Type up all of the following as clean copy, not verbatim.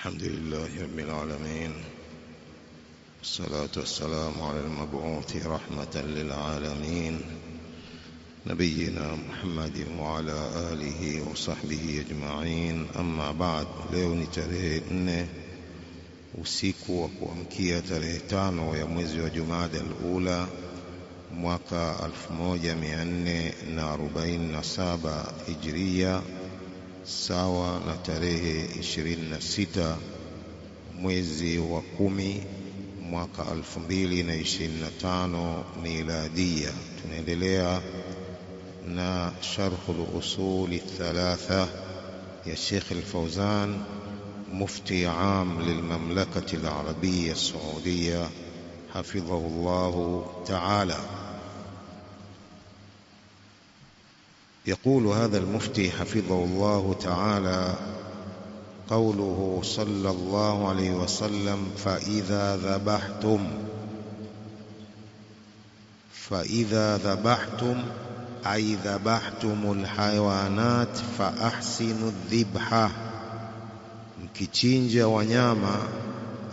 الحمد لله رب العالمين، والصلاة والسلام على المبعوث رحمة للعالمين نبينا محمد وعلى آله وصحبه أجمعين. أما بعد. leo ni tarehe 4 usiku wa kuamkia tarehe 5 ya mwezi wa Jumada al-Ula mwaka 1447 Hijria, sawa na tarehe 26 mwezi wa 10 mwaka 2025 miladia. Tunaendelea na sharh al-usul al-thalatha ya Sheikh al-Fawzan, mufti aam lilmamlakati al-arabiyya as-saudiyya حفظه الله تعالى. يقول هذا المفتي حفظه الله تعالى: قوله صلى الله عليه وسلم: فإذا ذبحتم أي ذبحتم الحيوانات فأحسنوا الذبحة، mkichinja wanyama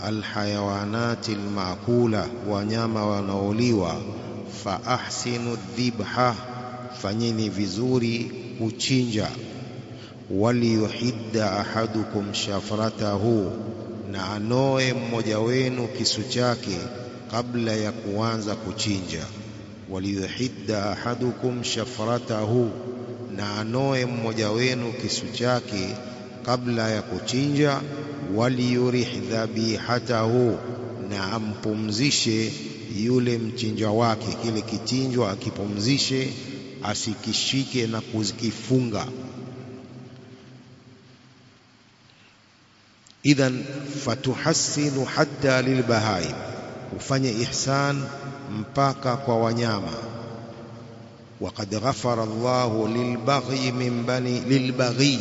alhayawanati almaakula, wanyama wanaoliwa, fa ahsinu dhibha, fanyeni vizuri kuchinja. Waliyuhidda ahadukum shafratahu, na anoe mmoja wenu kisu chake kabla ya kuanza kuchinja. Waliyuhidda ahadukum shafratahu, na anoe mmoja wenu kisu chake kabla ya kuchinja. Waliyurih dhabihatahu, na ampumzishe yule mchinja wake, kile kichinjwa akipumzishe, asikishike na kuzikifunga. Idhan fatuhassinu hatta lilbahaim, ufanye ihsan mpaka kwa wanyama. Waqad ghafara Allahu lilbaghi min bani lilbaghi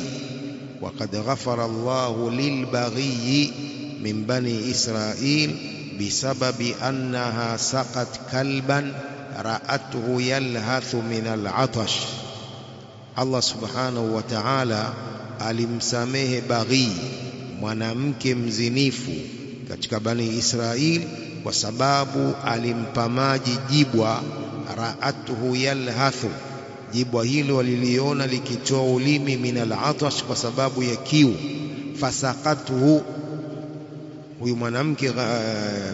وقد غفر الله للبغي من بني إسرائيل بسبب أنها سقت كلبا رأته يلهث من العطش. الله سبحانه وتعالى alimsamehe baghi, mwanamke mzinifu katika Bani Israil, kwa sababu alimpa maji jibwa. Ra'atuhu yalhathu, jibwa hilo waliliona likitoa ulimi minal atash, kwa sababu ya kiu. Fasaqatuhu, huyu mwanamke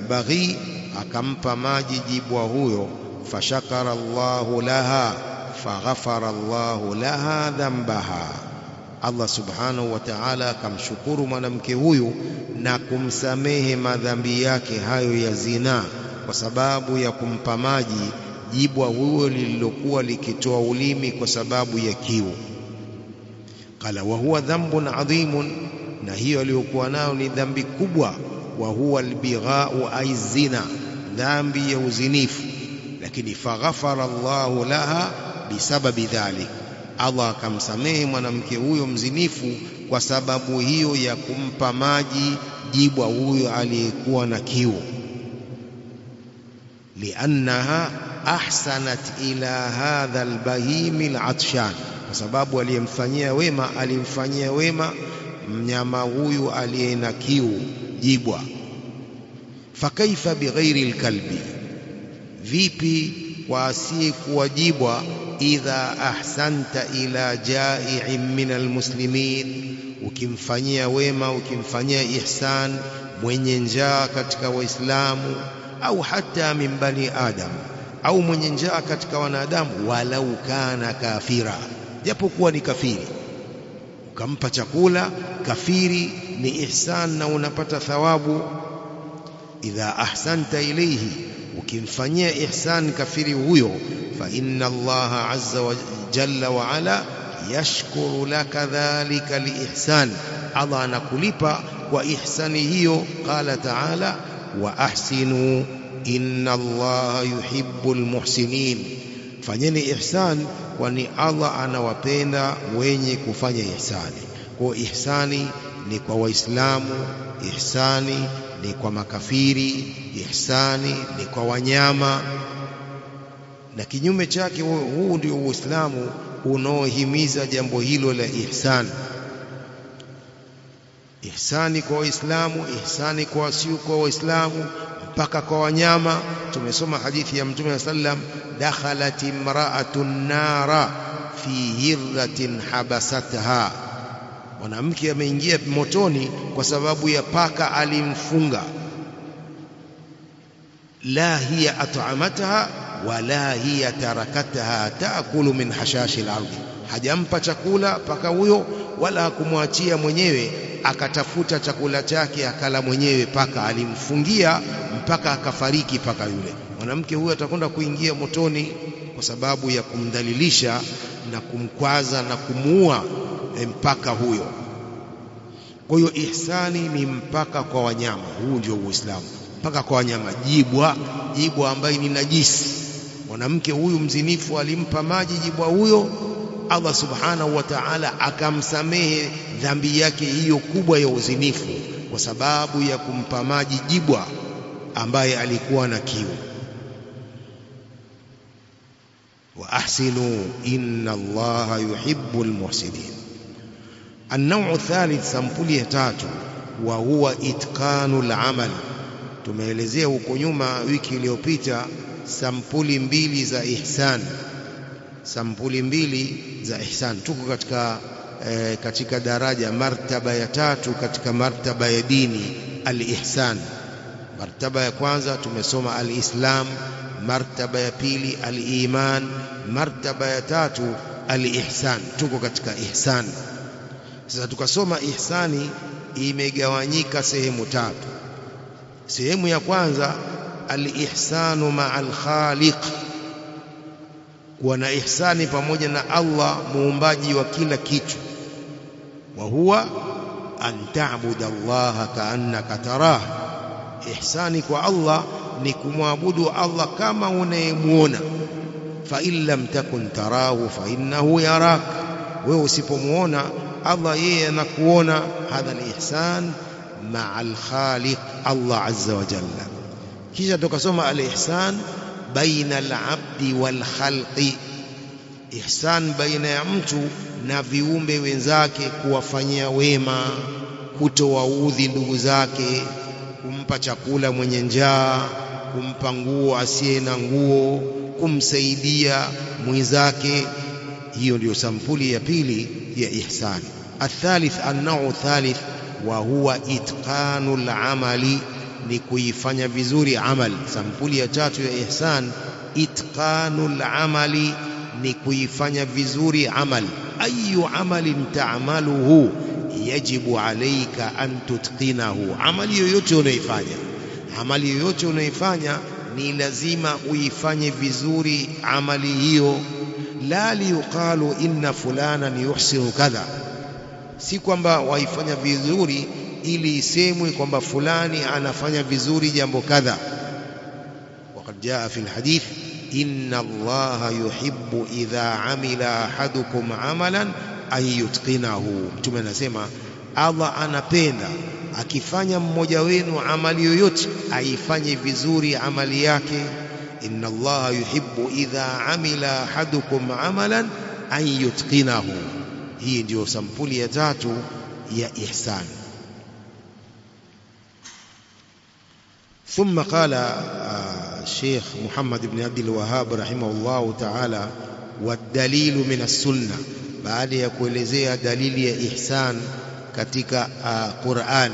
baghi akampa maji jibwa huyo. Fashakara Allahu laha faghafara Allahu laha dhanbaha, Allah subhanahu wa ta'ala akamshukuru mwanamke huyu na kumsamehe madhambi yake hayo ya zina, kwa sababu ya kumpa maji jibwa huyo lililokuwa likitoa ulimi kwa sababu ya kiu. Qala wa huwa dhanbun adhimun, na hiyo aliyokuwa nayo ni dhambi kubwa. Wa huwa albigha'u ay zina, dhambi ya uzinifu. Lakini faghafara Allahu laha bisababi dhalik, Allah akamsamehe mwanamke huyo mzinifu kwa sababu hiyo ya kumpa maji jibwa huyo aliyekuwa na kiu. Liannaha ahsanat ila hadha albahim alatshan, kwa sababu alimfanyia wema mnyama huyu aliye na kiu, jibwa. Fakaifa bighairi alkalbi, vipi kwa asiyekuwa jibwa? Idha ahsanta ila jai'in min almuslimin, ukimfanyia wema, ukimfanyia ihsan mwenye njaa katika Waislamu, au hata min bani adam, au mwenye njaa katika wanadamu, walau kana kafira, japokuwa ni kafiri, ukampa chakula kafiri, ni ihsan na unapata thawabu. Idha ahsanta ilayhi, ukimfanyia ihsan kafiri huyo, fa inna Allaha azza wa jalla wa ala yashkuru laka dhalika liihsan, Allah anakulipa kwa ihsani hiyo. Qala ta'ala: wa ahsinu inna Allaha yuhibbul muhsinin, fanyeni ihsan, kwani Allah anawapenda wenye kufanya ihsani. Kwa ihsani ni kwa Waislamu, ihsani ni kwa makafiri, ihsani ni kwa wanyama, na kinyume chake. Huu ndio Uislamu unaohimiza jambo hilo la ihsan. ihsani kwa Waislamu, ihsani kwa wasiokuwa Waislamu, mpaka kwa wanyama. Tumesoma hadithi ya Mtume sallam, dakhalat imra'atun nara fi hirratin habasatha, mwanamke ameingia motoni kwa sababu ya paka alimfunga. La hiya at'amatha wala hiya tarakatha taakulu min hashashi al-ardh, hajampa chakula paka huyo wala hakumwachia mwenyewe akatafuta chakula chake akala mwenyewe. Paka alimfungia mpaka akafariki paka yule. Mwanamke huyo atakwenda kuingia motoni kwa sababu ya kumdhalilisha na kumkwaza na kumuua mpaka huyo. Kwa hiyo ihsani ni mpaka kwa wanyama. Huu ndio Uislamu, mpaka kwa wanyama. Jibwa ambaye ni najisi, mwanamke huyu mzinifu alimpa maji jibwa huyo, Allah subhanahu wa ta'ala akamsamehe dhambi yake hiyo kubwa ya uzinifu kwa sababu ya kumpa maji jibwa ambaye alikuwa na kiu. Wa ahsinu inna Allaha yuhibbul muhsinin. النوع الثالث, sampuli ya tatu, wa huwa itqanul amal. Tumeelezea huko nyuma wiki iliyopita sampuli mbili za ihsan, sampuli mbili za ihsan. Tuko katika daraja martaba ya tatu katika martaba ya dini, al-ihsan. Martaba ya kwanza tumesoma al-islam, martaba ya pili al-iman, martaba ya tatu al-ihsan. Tuko katika ihsan. Sasa tukasoma ihsani imegawanyika sehemu tatu. Sehemu ya kwanza, al-ihsanu ma'al khaliq, kuwa na ihsani pamoja na Allah muumbaji wa kila kitu. Wa huwa an ta'budu Allaha ka'annaka tarah. Ihsani kwa Allah ni kumwabudu Allah kama unayemuona. Fa in lam takun tarahu fa innahu yarak, wewe usipomuona Allah yeye anakuona. Hadha al-ihsan ma'al khaliq Allah azza wa jalla. Kisha tukasoma al-ihsan baina al-abdi wal khalqi, ihsan baina ya mtu na viumbe wenzake, kuwafanyia wema, kutowaudhi ndugu zake, kumpa chakula mwenye njaa, kumpa nguo asiye na nguo, kumsaidia mwenzake. Hiyo ndio sampuli ya pili ya ihsan. Athalith, an-naw thalith, wa huwa itqanul amali, ni kuifanya vizuri amal. Sampuli ya tatu ya ihsan, itqanul amali, ni kuifanya vizuri amal. Ayu amalin ta'maluhu yajibu alayka an tutqinahu, amali yoyote unaifanya, amali yoyote unaifanya ni lazima uifanye vizuri amali hiyo. La liyuqalu inna fulanan yuhsinu kadha, si kwamba waifanya vizuri ili isemwe kwamba fulani anafanya vizuri jambo kadha. Waqad jaa fi alhadith, inna Allaha yuhibbu idha amila ahadukum amalan an yutqinahu. Mtume anasema Allah anapenda akifanya mmoja wenu amali yoyote aifanye vizuri amali yake. Inna Allaha yuhibbu idha amila ahadukum amalan an yutqinahu. Hii ndio sampuli ya tatu ya ihsan. ثم قال الشيخ محمد بن عبد الوهاب رحمه الله تعالى والدليل من السنة. baada ya kuelezea dalili ya ihsan katika Qur'an,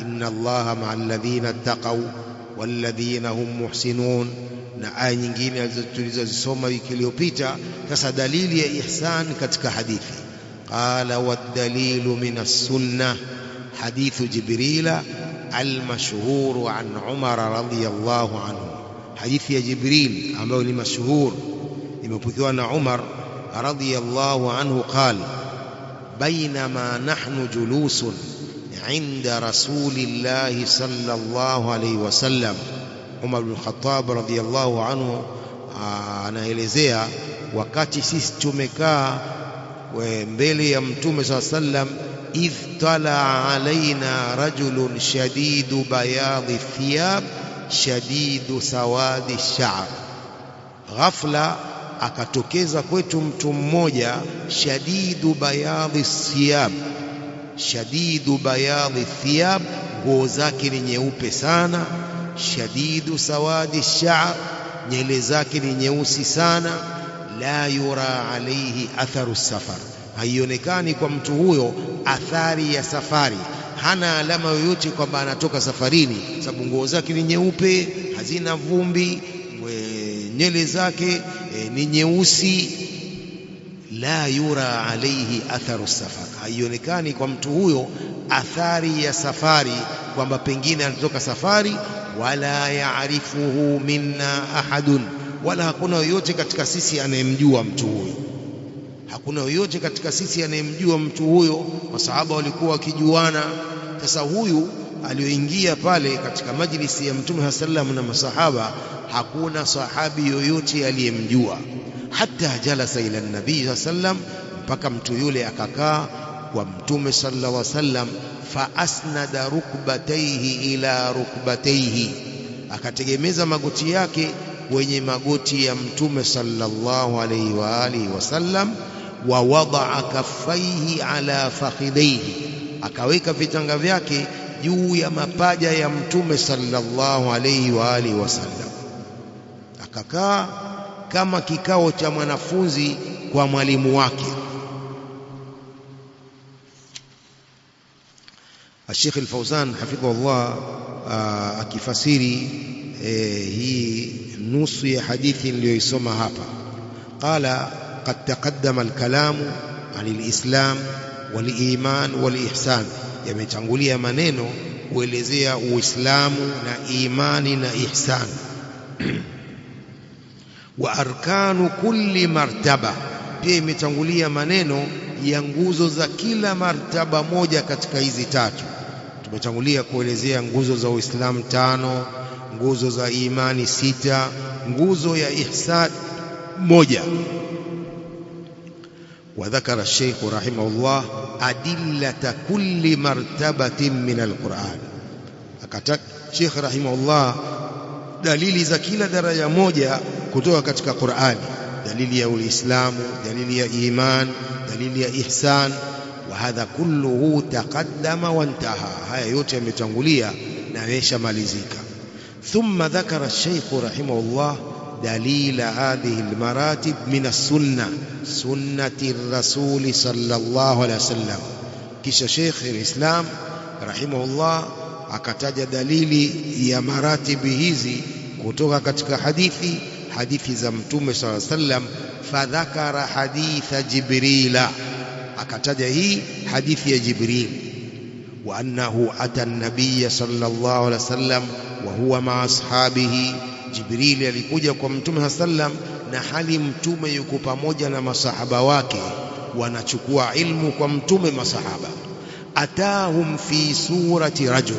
inna Allaha ma'al ladhina taqaw wal ladhina hum muhsinun, na aya nyingine tulizozisoma wiki iliyopita. Sasa dalili ya ihsan katika hadithi, qala wad-dalilu min as-sunnah hadithu Jibrila al-mashhur an Umar radhiyallahu anhu. Hadithi ya Jibril ambayo ni mashhur imepokewa na Umar radhiyallahu anhu, qala bainama nahnu julusun inda rasulillahi sallallahu alayhi wasallam. Umar bin Khattab radhiyallahu anhu anaelezea wakati sisi tumekaa mbele ya Mtume sallallahu alayhi wasallam, idh tala alaina rajulun shadidu bayadhi thiyab shadidu sawadi sha'r, ghafla akatokeza kwetu mtu mmoja, shadidu bayadhi thiyab, shadidu bayadhi thiyab, nguo zake ni nyeupe sana, shadidu sawadi sha'r, nywele zake ni nyeusi sana, la yura alayhi atharu safar, haionekani kwa mtu huyo athari ya safari, hana alama yoyote kwamba anatoka safarini, sababu nguo zake ni nyeupe, hazina vumbi, nywele zake ni nyeusi. La yura alayhi atharu safar, haionekani kwa mtu huyo athari ya safari kwamba pengine anatoka safari. Wala yaarifuhu minna ahadun, wala hakuna yoyote katika sisi anayemjua mtu huyo, hakuna yoyote katika sisi anayemjua mtu huyo. Masahaba walikuwa wakijuana. Sasa huyu alioingia pale katika majlisi ya Mtume sallam na masahaba, hakuna sahabi yoyote aliyemjua. Hata jalasa ila nabii sallam, mpaka mtu yule akakaa kwa Mtume sallallahu alaihi wasallam, fa asnada rukbatayhi ila rukbatayhi, akategemeza magoti yake kwenye magoti ya Mtume sallallahu alaihi wa alihi wasallam, wa wadaa kaffaihi ala fakhidaihi, akaweka vitanga vyake juu ya mapaja ya Mtume sallallahu alaihi wa alihi wasallam, akakaa kama kikao cha mwanafunzi kwa mwalimu wake. Sheikh Al-Fawzan hafidhahullah akifasiri hii nusu ya hadithi niliyoisoma hapa, qala qad taqaddama al-kalamu anil islam wal iman wal ihsan, yametangulia maneno kuelezea Uislamu na imani na ihsan. Wa arkanu kulli martaba, pia imetangulia maneno ya nguzo za kila martaba moja katika hizi tatu. Tumetangulia kuelezea nguzo za Uislamu 5, nguzo za imani 6, nguzo ya ihsan 1. وذكر الشيخ رحمه الله أدلة كل مرتبة من القرآن. akataja Sheikh rahimahullah dalili za kila daraja moja kutoka katika Qur'ani, dalili ya Uislamu, dalili ya iman, dalili ya ihsan. Wa hadha kulluhu taqaddama wa intaha, haya yote yametangulia na yameshamalizika. Thumma dhakara Sheikh rahimahullah دليل هذه المراتب من السنة، سنة الرسول صلى الله عليه وسلم. kisha Sheikh al-Islam rahimahullah akataja dalili ya maratibi hizi kutoka katika hadithi za Mtume صلى الله عليه وسلم. fadhakara haditha Jibrila, akataja hii hadithi ya Jibril, wa annahu ata an-nabiy sallallahu alaihi wasallam wa huwa ma ashabihi. Jibril alikuja kwa Mtume sallam na hali Mtume yuko pamoja na masahaba wake, wanachukua ilmu kwa Mtume masahaba. Atahum fi surati rajul,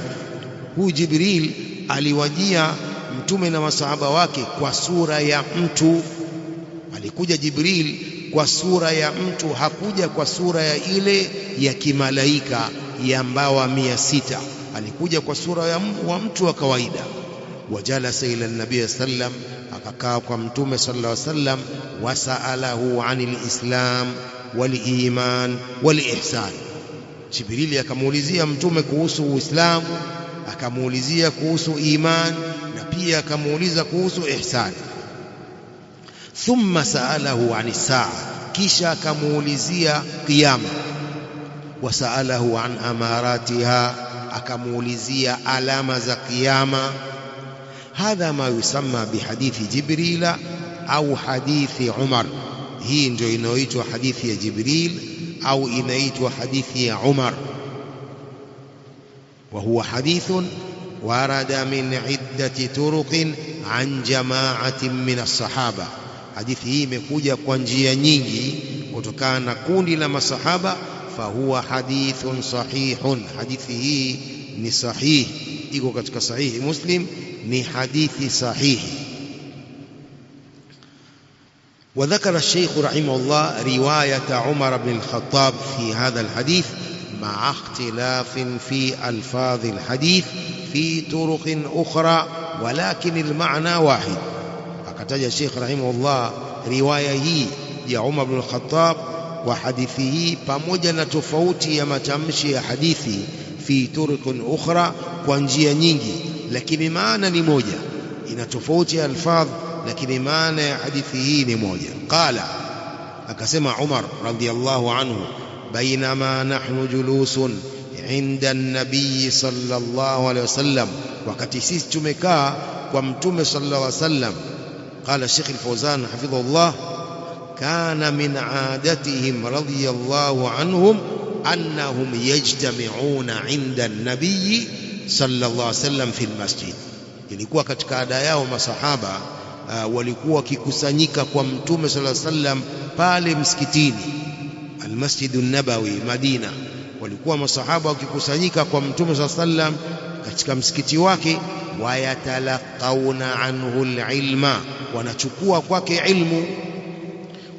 huyu Jibril aliwajia Mtume na masahaba wake kwa sura ya mtu. Alikuja Jibril kwa sura ya mtu, hakuja kwa sura ya ile ya kimalaika ya mbawa 600. Alikuja kwa sura ya mtu wa kawaida. Wajalasa ila nabii sallam, akakaa kwa Mtume sallallahu alaihi wasallam. Wasaalahu anil islam wal iman wal ihsan, Jibrili akamuulizia Mtume kuhusu Uislamu, akamuulizia kuhusu iman, na pia akamuuliza kuhusu ihsan. Thumma saalahu anis saa, kisha akamuulizia qiyama. Wasaalahu an amaratiha, akamuulizia alama za qiyama. Hadha ma yusamma bihadithi Jibrila au hadithi Umar. Hii ndio inaitwa hadithi ya Jibril au inaitwa hadithi ya Umar. Wa huwa hadithun warada min iddati turuqin an jama'atin min as-sahaba. Hadithi hii imekuja kwa njia nyingi kutokana na kundi la masahaba. Fahuwa hadithun sahihun, hadithi hii ni sahihi, iko katika sahihi Muslim, ni hadithi sahihi. وذكر الشيخ رحمه الله رواية عمر بن الخطاب في هذا الحديث مع اختلاف في ألفاظ الحديث في طرق أخرى ولكن المعنى واحد. akataja Sheikh rahimahullah riwaya hii ya Umar bin al-Khattab wa hadithi hii pamoja na tofauti ya matamshi ya hadithi fi turuqin ukhra, kwa njia nyingi, lakini maana ni moja. Ina tofauti ya alfadh, lakini maana ya hadithi hii ni moja. Qala, akasema Umar radhiyallahu anhu, bainama nahnu julusun inda an-nabiy sallallahu alayhi wasallam, wakati sisi tumekaa kwa mtume sallallahu alayhi wasallam. Qala Sheikh al-Fawzan hafidhahullah, kana min aadatihim radhiyallahu anhum annahum yajtami'una inda an-nabiy sallallahu alayhi wasallam fi al-masjid. Ilikuwa katika ada yao masahaba walikuwa wakikusanyika kwa mtume sallallahu alayhi wasallam pale msikitini al-Masjid an-Nabawi Madina. Walikuwa masahaba wakikusanyika kwa mtume sallallahu alayhi wasallam katika msikiti wake, wayatalaqauna anhu al-ilma, wanachukua kwake ilmu,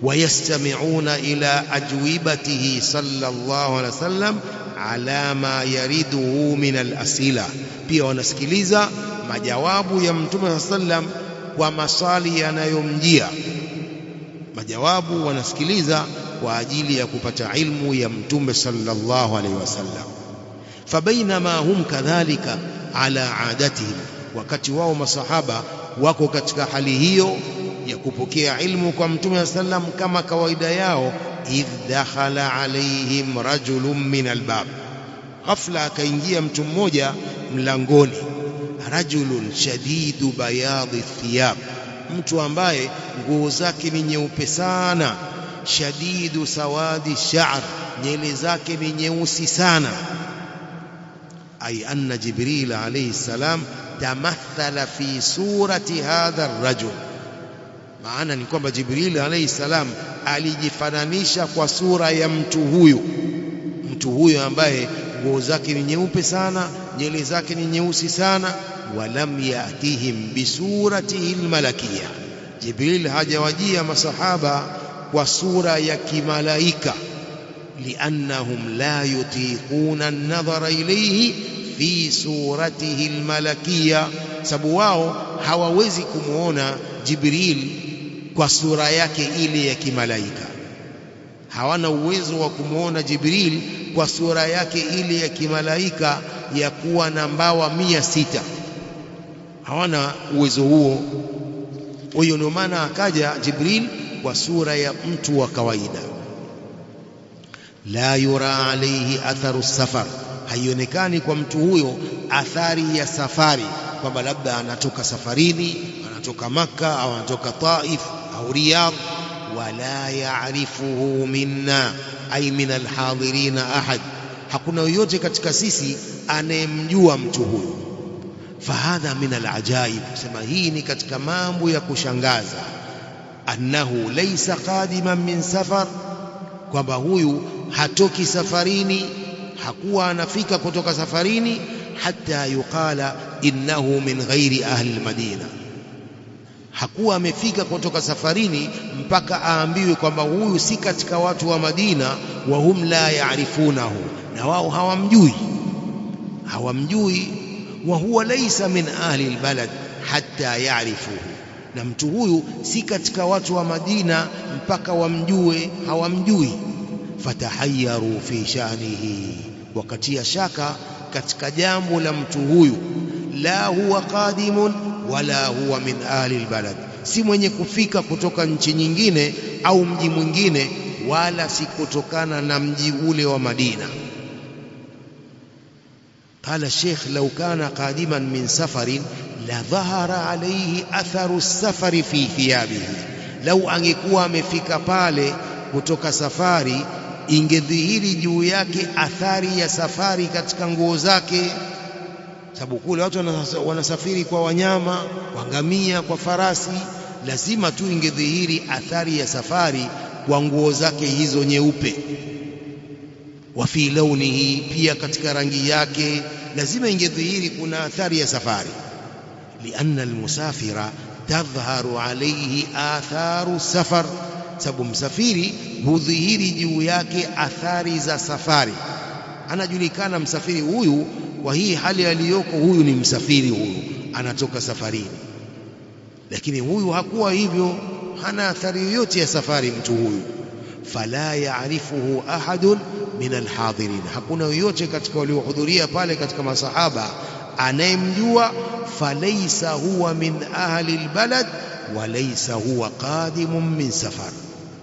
wayastami'una ila ajwibatihi sallallahu alayhi wasallam ala ma yariduhu min al-asila, pia wanasikiliza majawabu ya mtume sallallahu alayhi wasallam kwa maswali yanayomjia. Majawabu wanasikiliza kwa ajili ya kupata ilmu ya mtume sallallahu alayhi wasallam. Fabainama hum kadhalika ala adatihim, wakati wao masahaba wako katika hali hiyo ya kupokea ilmu kwa mtume sallallahu alayhi wasallam kama kawaida yao, idh dakhala alayhim rajulun min albab, ghafla akaingia mtu mmoja mlangoni. Rajulun shadidu bayadhi thiyab, mtu ambaye nguo zake ni nyeupe sana. Shadidu sawadi sha'r, nywele zake ni nyeusi sana. Ay anna Jibril alayhi salam tamathala fi surati hadha ar-rajul, maana ni kwamba Jibril alayhi salam alijifananisha kwa sura ya mtu huyu ambaye nguo zake ni nyeupe sana, nywele zake ni nyeusi sana. Walam yatihim bisuratihi almalakiyya, Jibril hajawajia masahaba kwa sura ya kimalaika. Liannahum la yutiquna an-nadhara ilayhi fi suratihi almalakiyya, sababu wao hawawezi kumuona Jibril kwa sura yake ile ya kimalaika. Hawana uwezo wa kumuona Jibril kwa sura yake ile ya kimalaika ya kuwa na mbawa 600. Hawana uwezo huo. Huyo ndio maana akaja Jibril kwa sura ya mtu wa kawaida. La yura alayhi atharu safar, haionekani kwa mtu huyo athari ya safari, kwamba labda anatoka safarini, anatoka Makka au anatoka Taif au Riyadh. Wala ya'rifuhu minna ay min alhadirina ahad, hakuna yoyote katika sisi anayemjua mtu huyu. Fahadha min alajaib, sema hii ni katika mambo ya kushangaza. Annahu laysa qadiman min safar, kwamba huyu hatoki safarini, hakuwa anafika kutoka safarini. Hatta yuqala innahu min ghairi ahli almadina, hakuwa amefika kutoka safarini mpaka aambiwe kwamba huyu si katika watu wa Madina. Wa hum la ya'rifunahu, na wao hawamjui. Wa huwa laysa min ahli albalad hatta ya'rifuhu, na mtu huyu si katika watu wa Madina mpaka wamjue, hawamjui. Fatahayyaru fi sha'nihi, wakatia shaka katika jambo la mtu huyu. La huwa qadimun wala huwa min ahli albalad, si mwenye kufika kutoka nchi nyingine au mji mwingine, wala si kutokana na mji ule wa Madina. Qala Sheikh, law kana qadiman min safarin la dhahara alayhi atharu safari fi thiyabihi, lau angekuwa amefika pale kutoka safari, ingedhihiri juu yake athari ya safari katika nguo zake. Sababu kule watu wanasafiri kwa wanyama, kwa ngamia, kwa farasi, lazima tu ingedhihiri athari ya safari kwa nguo zake hizo nyeupe. Wa fi launihi, pia katika rangi yake lazima ingedhihiri kuna athari ya safari. Lianna almusafira tadhharu alayhi atharu safar, sababu msafiri hudhihiri juu yake athari za safari. Anajulikana msafiri huyu kwa hii hali aliyoko, huyu ni msafiri, huyu anatoka safarini. Lakini huyu hakuwa hivyo, hana athari yoyote ya safari mtu huyu. fala ya'rifuhu ahadun min alhadirin, hakuna yoyote katika waliohudhuria pale katika masahaba anayemjua. Falaysa huwa min ahli albalad wa laysa huwa qadimun min safar,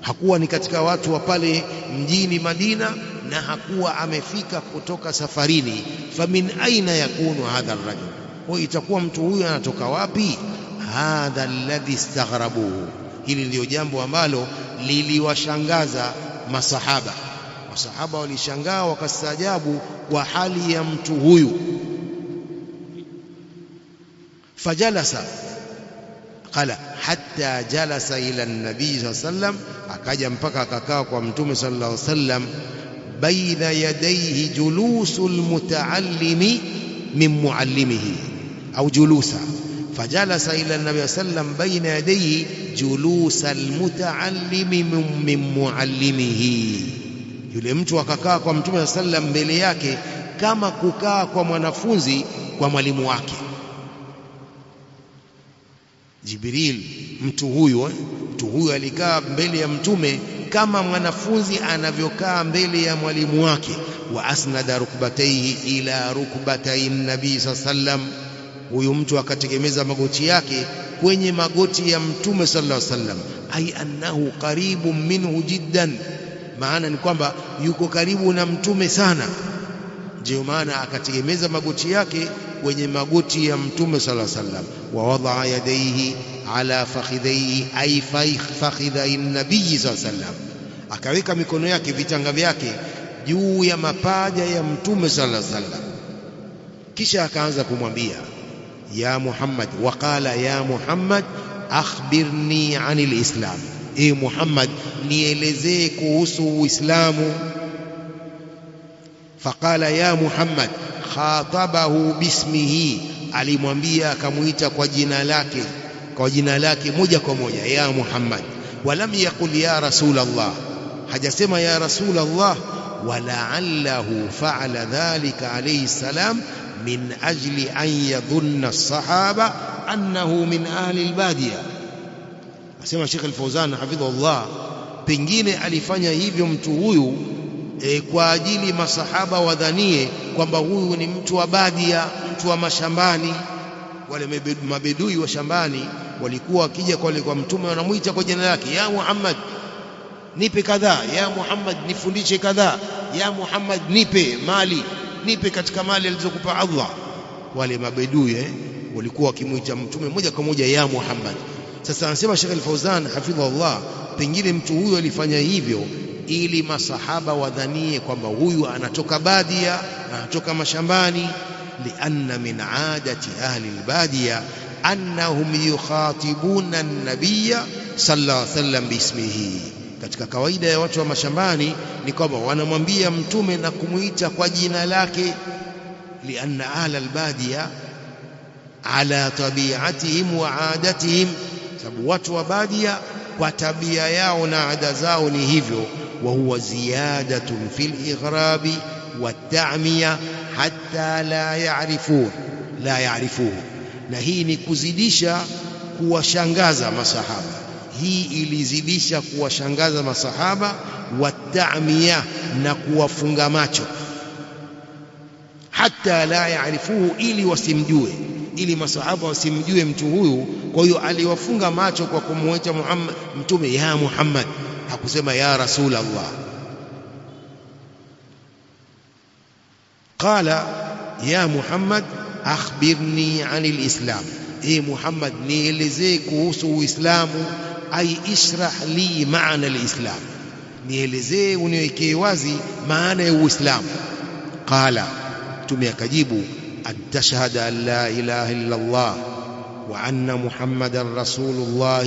hakuwa ni katika watu wa pale mjini Madina na hakuwa amefika kutoka safarini. Famin aina yakunu hadha arrajul, kwa itakuwa mtu huyu anatoka wapi? Hadha alladhi istaghrabuhu, hili ndio jambo ambalo liliwashangaza masahaba. Masahaba walishangaa wakastaajabu kwa hali ya mtu huyu. Fajalasa qala hatta jalasa ila an-nabii sallallahu alayhi wasallam, akaja mpaka akakaa kwa mtume sallallahu alayhi wasallam. Baina yadayhi julusul mutaallimi min muallimihi au julusa, fajalasa ila an-nabii sallam baina yadayhi julusal mutaallimi min muallimihi, yule mtu akakaa kwa mtume sallam mbele yake kama kukaa kwa mwanafunzi kwa mwalimu wake. Jibril, mtu huyu alikaa mbele ya mtume kama mwanafunzi anavyokaa mbele ya mwalimu wake. Wa asnada rukbatayhi ila rukbatay nabii sallam, huyu mtu akategemeza magoti yake kwenye magoti ya mtume sallallahu alaihi wasallam. Ai annahu qaribun minhu jiddan, maana ni kwamba yuko karibu na mtume sana, ndio maana akategemeza magoti yake kwenye magoti ya mtume sallallahu alaihi wasallam. Wa wadaa yadayhi ala fakhidhayhi ay fakhidhay nabii sallallahu alaihi wasallam, akaweka mikono yake, vitanga vyake juu ya mapaja ya mtume sallallahu alaihi wasallam. Kisha akaanza kumwambia ya Muhammad, waqala ya Muhammad akhbirni anil islam, e Muhammad nielezee kuhusu Uislamu. Faqala ya Muhammad, khatabahu bismihi, alimwambia akamuita kwa jina lake moja kwa moja, ya Muhammad. Walam yaqul ya Rasulullah, hajasema ya Rasulullah. Wala'allahu fa'ala dhalika alayhi salam min ajli an yadhunna as-sahaba annahu min ahli al-badiya. Asema Sheikh Al-Fawzan hafidhahullah, pengine alifanya hivyo mtu huyu kwa ajili masahaba wadhanie kwamba huyu ni mtu wa badia, mtu wa mashambani. Wale mabedui wa shambani walikuwa wakija kwa mtume wanamuita kwa jina lake, ya Muhammad nipe kadhaa, ya Muhammad nifundishe kadhaa, ya Muhammad nipe mali, nipe katika mali alizokupa Allah. Wale mabedui walikuwa wakimuita mtume moja kwa moja ya Muhammad. Sasa anasema Sheikh Al-Fawzan hafidhahullah, pengine mtu huyu alifanya hivyo ili masahaba wadhanie kwamba huyu anatoka badia, anatoka mashambani. Lianna min aadati ahli al-badiya annahum yukhatibuna an-nabiyya sallallahu alayhi wasallam bismihi, katika kawaida ya watu wa mashambani ni kwamba wanamwambia mtume na kumuita kwa jina lake. Lianna ahli al-badiya ala tabi'atihim wa aadatihim, sababu watu wa badia kwa tabia yao na ada zao ni hivyo. Wa huwa ziyadatun fil ighrabi wat-ta'miya hatta la ya'rifuhu, na hii ni kuzidisha kuwashangaza masahaba. Hii ilizidisha kuwashangaza masahaba, wat-ta'miya, na kuwafunga macho, hatta la ya'rifuhu, ili wasimjue, ili masahaba wasimjue mtu huyu. Kwa hiyo aliwafunga macho kwa kumwita Muhammad mtume ya Muhammad, hakusema ya Rasulullah. Qala ya Muhammad akhbirni anil islam, e Muhammad nielezee kuhusu Uislamu. Ai ishrah li maana alislam, nielezee, uniwekee wazi maana ya Uislamu. Qala, mtume akajibu, an tashhada an la ilaha illa Allah wa anna Muhammadan Rasulullah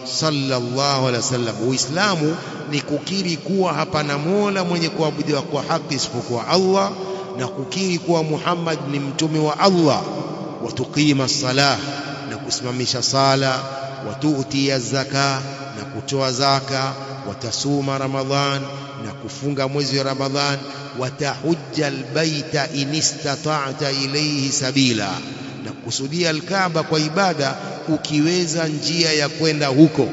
sallallahu alaihi wasallam. Uislamu ni kukiri kuwa hapana mola mwenye kuabudiwa kwa haki isipokuwa Allah, na kukiri kuwa Muhammad ni mtume wa Allah. Wa tuqima as-salah, na kusimamisha sala. Wa tu'ti zaka, na kutoa zaka. Wa tasuma Ramadhan, na kufunga mwezi wa Ramadhan. Wa tahujja al-baita in istata'ta ilayhi sabila, na kusudia al-Kaaba kwa ibada ukiweza njia ya kwenda huko.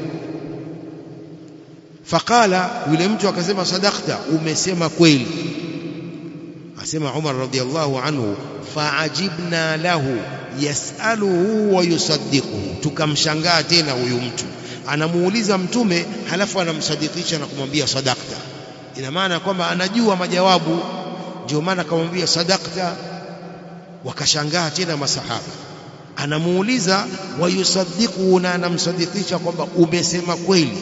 Faqala, yule mtu akasema sadaqta, umesema kweli. Asema Umar radhiyallahu anhu, faajibna lahu yasaluhu wa yusaddiquhu, tukamshangaa tena huyu mtu anamuuliza mtume halafu anamsadikisha na kumwambia sadaqta. Ina maana kwamba anajua majawabu, ndio maana akamwambia sadaqta. Wakashangaa tena masahaba, anamuuliza wa yusaddiquhu, na anamsadikisha kwamba umesema kweli.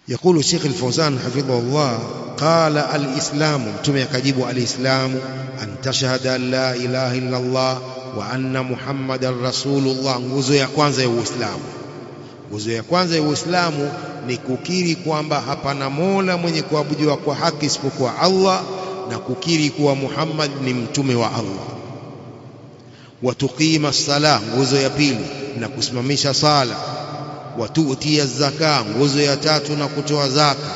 يقول الشيخ الفوزان حفظه الله قال الإسلام، متى يكجب الإسلام أن تشهد أن لا إله إلا الله وأن محمد رسول الله. nguzo ya kwanza ya Uislamu, nguzo ya kwanza ya Uislamu ni kukiri kwamba hapana mola mwenye kuabudiwa kwa haki isipokuwa Allah, na kukiri kuwa Muhammad ni mtume wa Allah. Wa tuqima as-salah, nguzo ya pili, na kusimamisha sala. Watutia zaka, nguzo ya tatu, na kutoa zaka.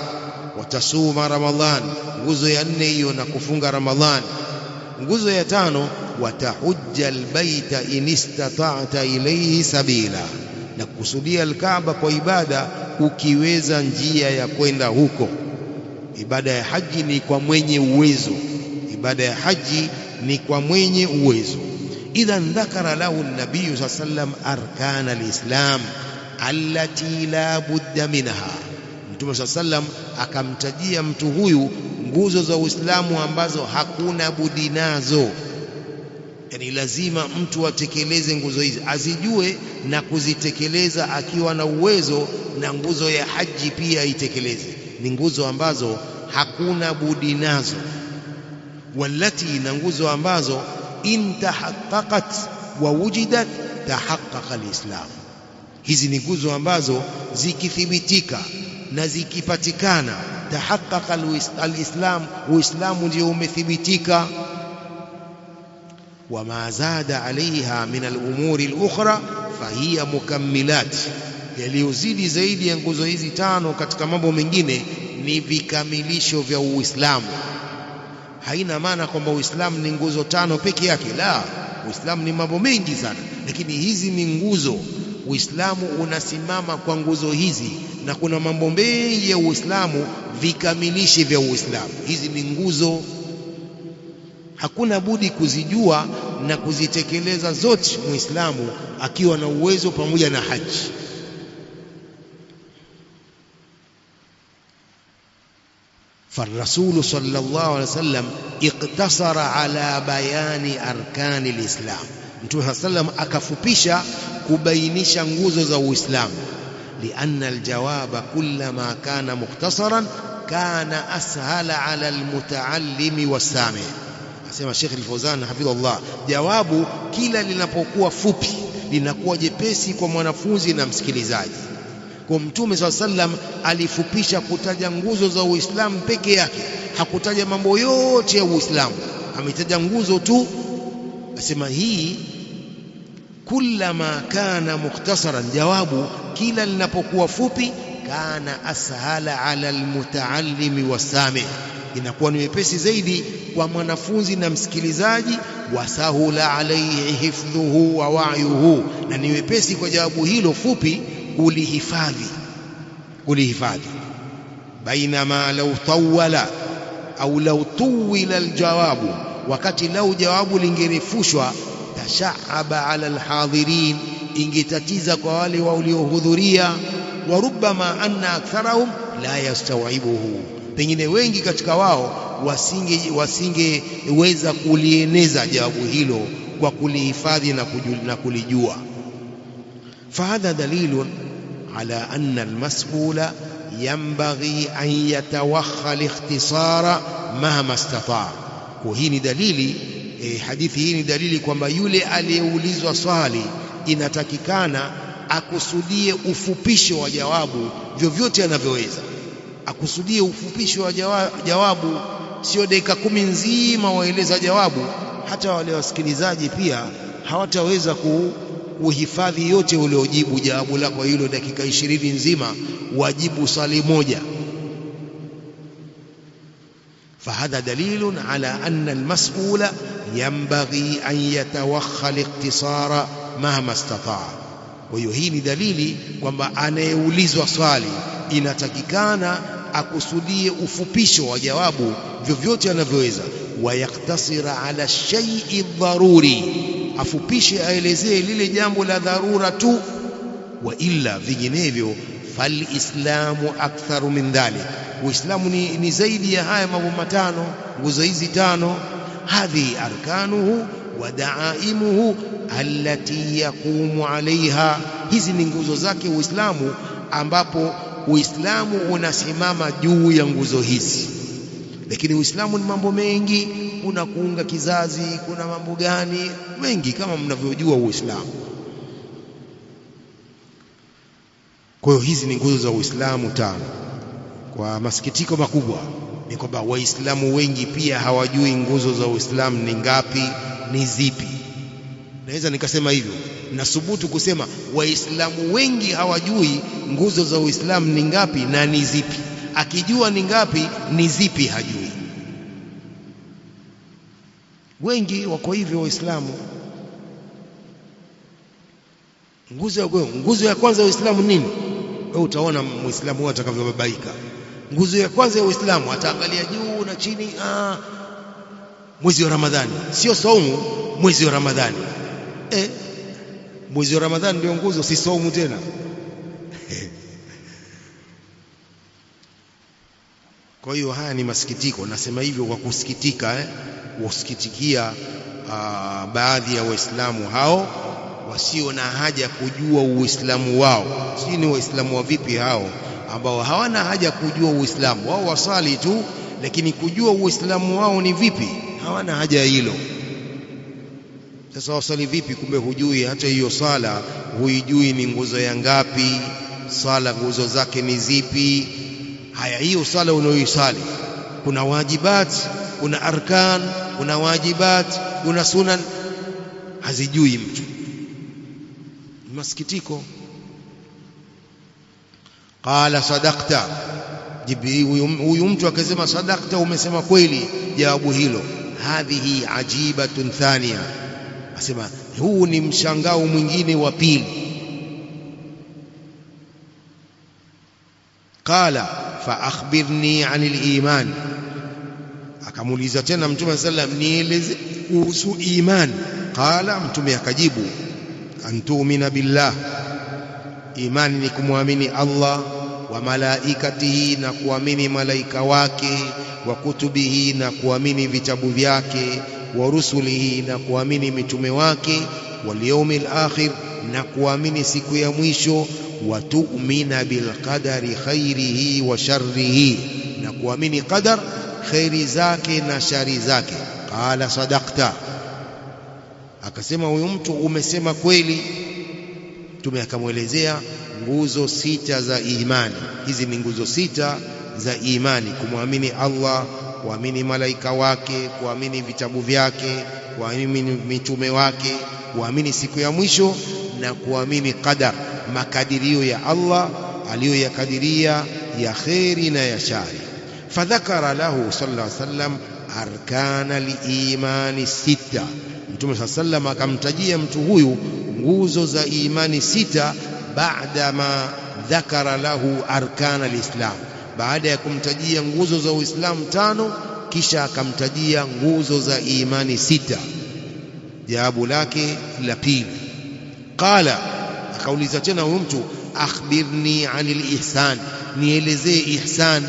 Watasuma Ramadhan, nguzo ya nne hiyo, na kufunga Ramadhan. Nguzo ya tano, watahujja albaita in istata'ta ilayhi sabila, na kusudia Alkaaba kwa ibada ukiweza njia ya kwenda huko. Ibada ya haji ni kwa mwenye uwezo, ibada ya haji ni kwa mwenye uwezo. Idhan dhakara lahu an-nabiy sallallahu alayhi wasallam arkana al-islam allati la budda minha, Mtume sallam akamtajia mtu huyu nguzo za Uislamu ambazo hakuna budi nazo. Yani lazima mtu atekeleze nguzo hizi, azijue na kuzitekeleza akiwa na uwezo, na nguzo ya haji pia itekeleze. Ni nguzo ambazo hakuna budi nazo. Wallati, na nguzo ambazo in tahaqqaqat wa wujidat tahaqqaqa al-islam. Hizi ni nguzo ambazo zikithibitika na zikipatikana, tahaqqaqa al-islam, Uislamu ndio umethibitika. Wama zada alaiha min al-umuri al-ukhra fahiya mukammilat, yaliyozidi zaidi ya nguzo hizi tano katika mambo mengine ni vikamilisho vya Uislamu. Haina maana kwamba Uislamu ni nguzo tano peke yake, la, Uislamu ni mambo mengi sana, lakini hizi ni nguzo. Uislamu unasimama kwa nguzo hizi, na kuna mambo mengi ya Uislamu vikamilishi vya Uislamu. Hizi ni nguzo, hakuna budi kuzijua na kuzitekeleza zote Muislamu akiwa na uwezo pamoja na haji. فالرسول صلى الله عليه وسلم اقتصر على بيان أركان الإسلام. Mtume sallam akafupisha kubainisha nguzo za Uislamu. Lianna aljawaba kullama kana mukhtasaran kana ashala ala almutaallimi wassami. Asema Sheikh Al-Fawzan hafidhahullah, jawabu kila linapokuwa fupi linakuwa jepesi kwa mwanafunzi na msikilizaji. Kwa Mtume sallam alifupisha kutaja nguzo za Uislamu peke yake, hakutaja mambo yote ya Uislamu, ametaja nguzo tu. Asema hii kullama kana mukhtasaran, jawabu kila linapokuwa fupi, kana ashala ala almutaallimi wasami, inakuwa ni wepesi zaidi kwa mwanafunzi na msikilizaji. Wasahula alayhi hifdhuhu wa wa'yuhu, na ni wepesi kwa jawabu hilo fupi kulihifadhi. Bainama law tawala au law tuwila aljawabu, wakati lau jawabu lingerefushwa, tashaaba ala alhadhirin, ingetatiza kwa wale waliohudhuria. Wa rubbama anna aktharahum la yastawibuhu, pengine wengi katika wao wasingeweza kulieneza jawabu hilo kwa kulihifadhi na kulijua. Fahadha dalilun ala anna almas'ula yanbaghi an yatawakha al-ikhtisara mahma istata'a. Kwa hii ni dalili, hadithi hii ni dalili kwamba yule aliyeulizwa swali inatakikana akusudie ufupisho wa jawabu vyovyote anavyoweza. Akusudie ufupisho wa jawabu, sio dakika 10 nzima waeleza jawabu. Hata wale wasikilizaji pia hawataweza kuhifadhi yote uliojibu jawabu lako hilo dakika 20 nzima, wajibu swali moja. فهذا دليل على أن المسؤول ينبغي أن يتوخى الاقتصار مهما استطاع. Kwa hiyo hii ni dalili kwamba anayeulizwa swali inatakikana akusudie ufupisho wa jawabu vyovyote anavyoweza, wayaktasira ala shay'i dharuri, afupishe aelezee lile jambo la dharura tu, wa illa vinginevyo falislamu aktharu min dhalik, Uislamu ni zaidi ya haya mambo matano, nguzo hizi tano. Hadhihi arkanuhu wa daaimuhu allati yaqumu alaiha, hizi ni nguzo zake Uislamu ambapo Uislamu unasimama juu ya nguzo hizi. Lakini Uislamu ni mambo mengi, kuna kuunga kizazi, kuna mambo gani mengi kama mnavyojua Uislamu. Kwa hiyo hizi ni nguzo za Uislamu tano. Kwa masikitiko makubwa ni kwamba Waislamu wengi pia hawajui nguzo za Uislamu ni ngapi, ni zipi. Naweza nikasema hivyo, nathubutu kusema Waislamu wengi hawajui nguzo za Uislamu ni ngapi na ni zipi. Akijua ni ngapi, ni zipi hajui. Wengi wako hivyo Waislamu. Nguzo ya kwanza ya Uislamu nini? Wewe utaona Muislamu huyo atakavyobabaika. Nguzo ya kwanza ya Uislamu ataangalia juu na chini. Mwezi wa Ramadhani, sio saumu, mwezi wa Ramadhani. Mwezi wa Ramadhani ndio nguzo, si saumu tena. Kwa hiyo haya ni masikitiko, nasema hivyo kwa kusikitika, kusikitikia baadhi ya Waislamu hao wasio na haja kujua Uislamu wao. Sio ni Waislamu wa vipi hao ambao hawana haja kujua Uislamu wao, wasali tu, lakini kujua Uislamu wao ni vipi hawana haja hilo. Sasa wasali vipi kumbe hujui hata hiyo sala, huijui ni nguzo ya ngapi, sala nguzo zake ni zipi? Haya, hiyo sala unayoisali kuna wajibat, kuna arkan, kuna wajibat, kuna sunan, hazijui mtu. Masikitiko. Qala sadaqta, huyu mtu akasema sadaqta, umesema kweli jawabu hilo. Hadhihi ajibatun thania, asema huu ni mshangao mwingine wa pili. Qala fa akhbirni anil iman, akamuuliza tena Mtume sallam, nieleze kuhusu iman. Qala, Mtume akajibu, antu'mina billah, imani ni kumwamini Allah, wa malaikatihi, na kuamini malaika wake, wa kutubihi, na kuamini vitabu vyake, wa rusulihi, na kuamini mitume wake, wal yawmil akhir, na kuamini siku ya mwisho, wa tu'mina bil qadari khairihi wa sharrihi, na kuamini qadar, khairi zake na shari zake. Qala sadaqta, akasema huyu mtu umesema kweli. Mtume akamwelezea nguzo sita za imani. Hizi ni nguzo sita za imani: kumwamini Allah, kuamini malaika wake, kuamini vitabu vyake, kuamini mitume wake, kuamini siku ya mwisho, na kuamini qadar, makadirio ya Allah aliyoyakadiria ya kheri na ya shari. Fadhakara lahu sallallahu alaihi wasallam arkana liimani sita. Mtume sallallahu alaihi wasallam akamtajia mtu huyu nguzo za imani sita, baada ma dhakara lahu arkana alislam, baada ya kumtajia nguzo za Uislamu tano, kisha akamtajia nguzo za imani sita. Jawabu lake la pili. Qala, akauliza tena huyu mtu, akhbirni anil ihsan, nielezee ihsan.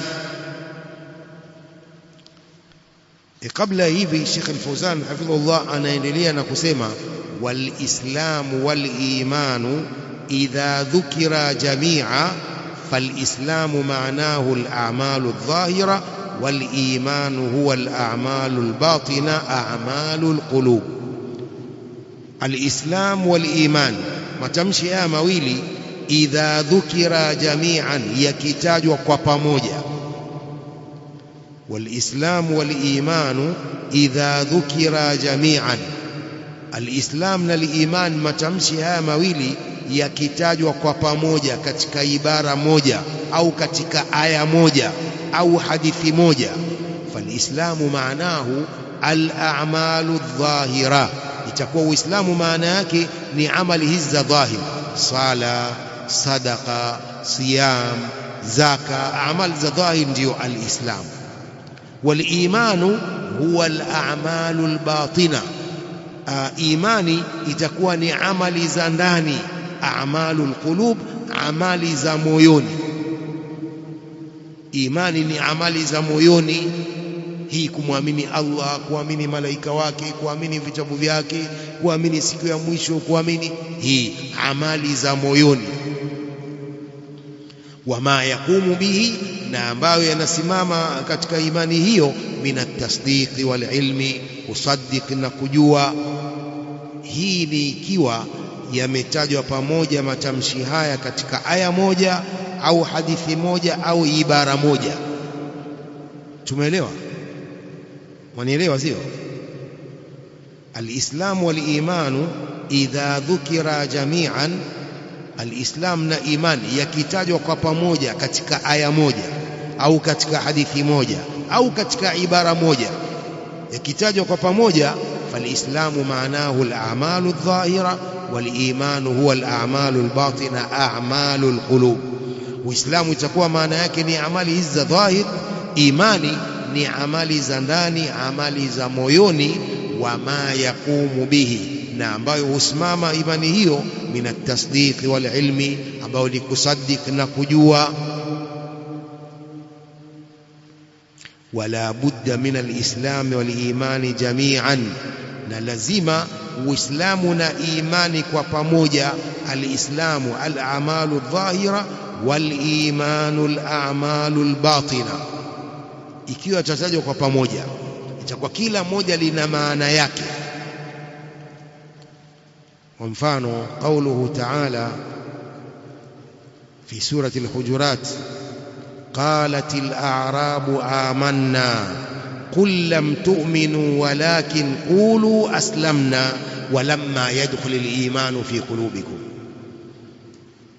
Kabla hivi Sheikh Al-Fawzan hafidhahullah anaendelea na kusema, wal islamu wal imanu idha dhukira jamia fal islamu maanahu al a'malu adh-dhahira wal imanu huwa al a'malu al batina a'malu al qulub. Al islam wal iman, matamshi haya mawili, idha dhukira jami'an, yakitajwa kwa pamoja. والإسلام والإيمان إذا ذكر جميعا. الإسلام والإيمان matamshi haya mawili yakitajwa kwa pamoja katika ibara moja au katika aya moja au hadithi moja, falislamu maanahu al-a'malu adh-dhahira, itakuwa Uislamu maana yake ni amali hizi za dhahir, sala, sadaqa, siyam, zaka. Amali za dhahir ndio al-Islam. Wal-imanu huwa al-a'malu al-batina, imani itakuwa ni amali za ndani, a'malul qulub, amali za moyoni. Imani ni amali za moyoni, hii kumwamini Allah, kuamini malaika wake, kuamini vitabu vyake, kuamini siku ya mwisho, kuamini, hii amali za moyoni. Wama yaqumu bihi, na ambayo yanasimama katika imani hiyo, min at-tasdiqi wal ilmi, kusaddiq na kujua. Hii ni ikiwa yametajwa pamoja matamshi haya katika aya moja au hadithi moja au ibara moja. Tumeelewa? Mwanielewa sio? Al-Islamu wal-imanu idha dhukira jami'an, al-Islam na iman yakitajwa kwa pamoja katika aya moja au katika hadithi moja au katika ibara moja, yakitajwa kwa pamoja, fal-Islamu maanahu al-a'malu adh-dhahira wal-imanu huwa al-a'malu al-batina a'malu al-qulub. Uislamu itakuwa maana yake ni amali hizi za dhahir, imani ni amali za ndani, amali za moyoni. Wama yaqumu bihi, na ambayo husimama imani hiyo, min at-tasdiq wal ilmi, ambayo ni kusaddiq na kujua. Wala budda min al-islam wal imani jami'an, na lazima uislamu na imani kwa pamoja. Al-islamu al-a'malu adh-dhahira wal imanu al-a'malu al-batina. Ikiwa tatajwa kwa pamoja, itakuwa kila moja lina maana yake. Kwa mfano qauluhu ta'ala fi surati al-Hujurat, qalatil a'rabu amanna qul lam tu'minu walakin qulu aslamna walamma yadkhulul imanu fi qulubikum.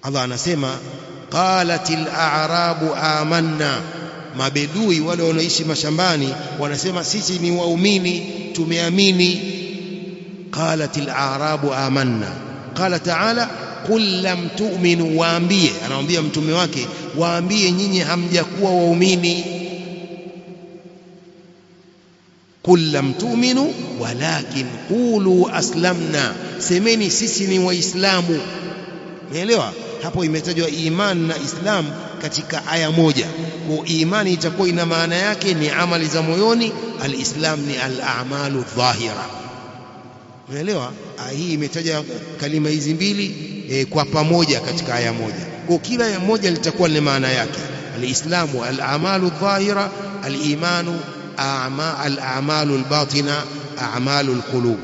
Allah anasema qalatil a'rabu amanna, mabedui wale wanaoishi mashambani wanasema sisi ni waumini, tumeamini. Qalatil a'rabu amanna, qala ta'ala qul lam tu'minu, waambie, anawaambia mtume wake, waambie nyinyi hamjakuwa waumini. Qul lam tu'minu walakin qulu aslamna, semeni sisi ni waislamu. Umeelewa? Hapo imetajwa iman na Islam katika aya moja. Kwa imani itakuwa ina maana yake ni amali za moyoni, al-Islam ni al-a'malu dhahira. Umeelewa? Hii imetaja kalima hizi mbili kwa pamoja katika aya moja. Kwa kila moja litakuwa na maana yake. Al-Islamu al-a'malu dhahira, al-imanu al-a'malu al-batina a'malu al-qulub.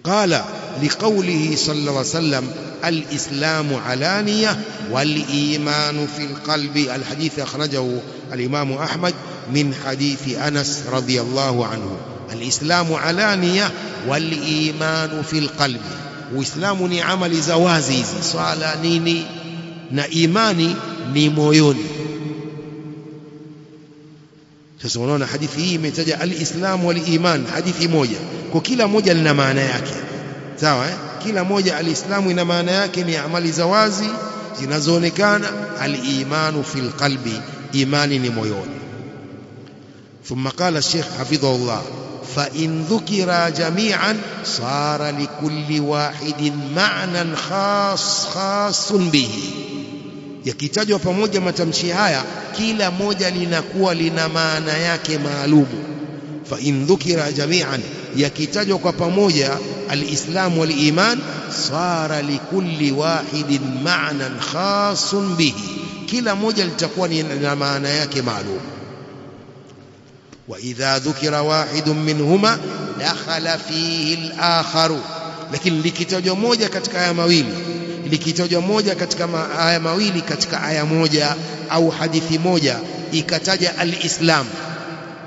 Qala liqawlihi sallallahu alayhi wasallam الإسلام علانية والإيمان في القلب. الحديث أخرجه الإمام أحمد من حديث أنس رضي الله عنه. الإسلام علانية والإيمان في القلب. وإسلام ni amali za wazi hizi, swala nini, na imani ni moyoni. Sasa unaona hadithi hii imetaja al-Islam wal-iman, hadithi moja, kwa kila moja lina maana yake. Sawa kila moja al-Islamu ina maana yake ni amali za wazi zinazoonekana. Al-imanu fil qalbi, imani ni moyoni. Thumma qala Sheikh hafidhahullah, fa in dhukira jami'an sara likulli wahidin ma'nan khasun bihi. Yakitajwa pamoja matamshi haya, kila moja linakuwa lina maana yake maalumu. Fa in dhukira jami'an, yakitajwa kwa pamoja al-Islam wal-iman, sara likulli wahidin ma'nan khasun bihi, kila moja litakuwa na maana yake maalum. Wa idha dhukira wahidun minhuma dakhala fihi al-akharu, lakini likitajwa moja katika aya mawili, likitajwa moja katika aya mawili katika aya moja au hadithi moja, ikataja al-Islam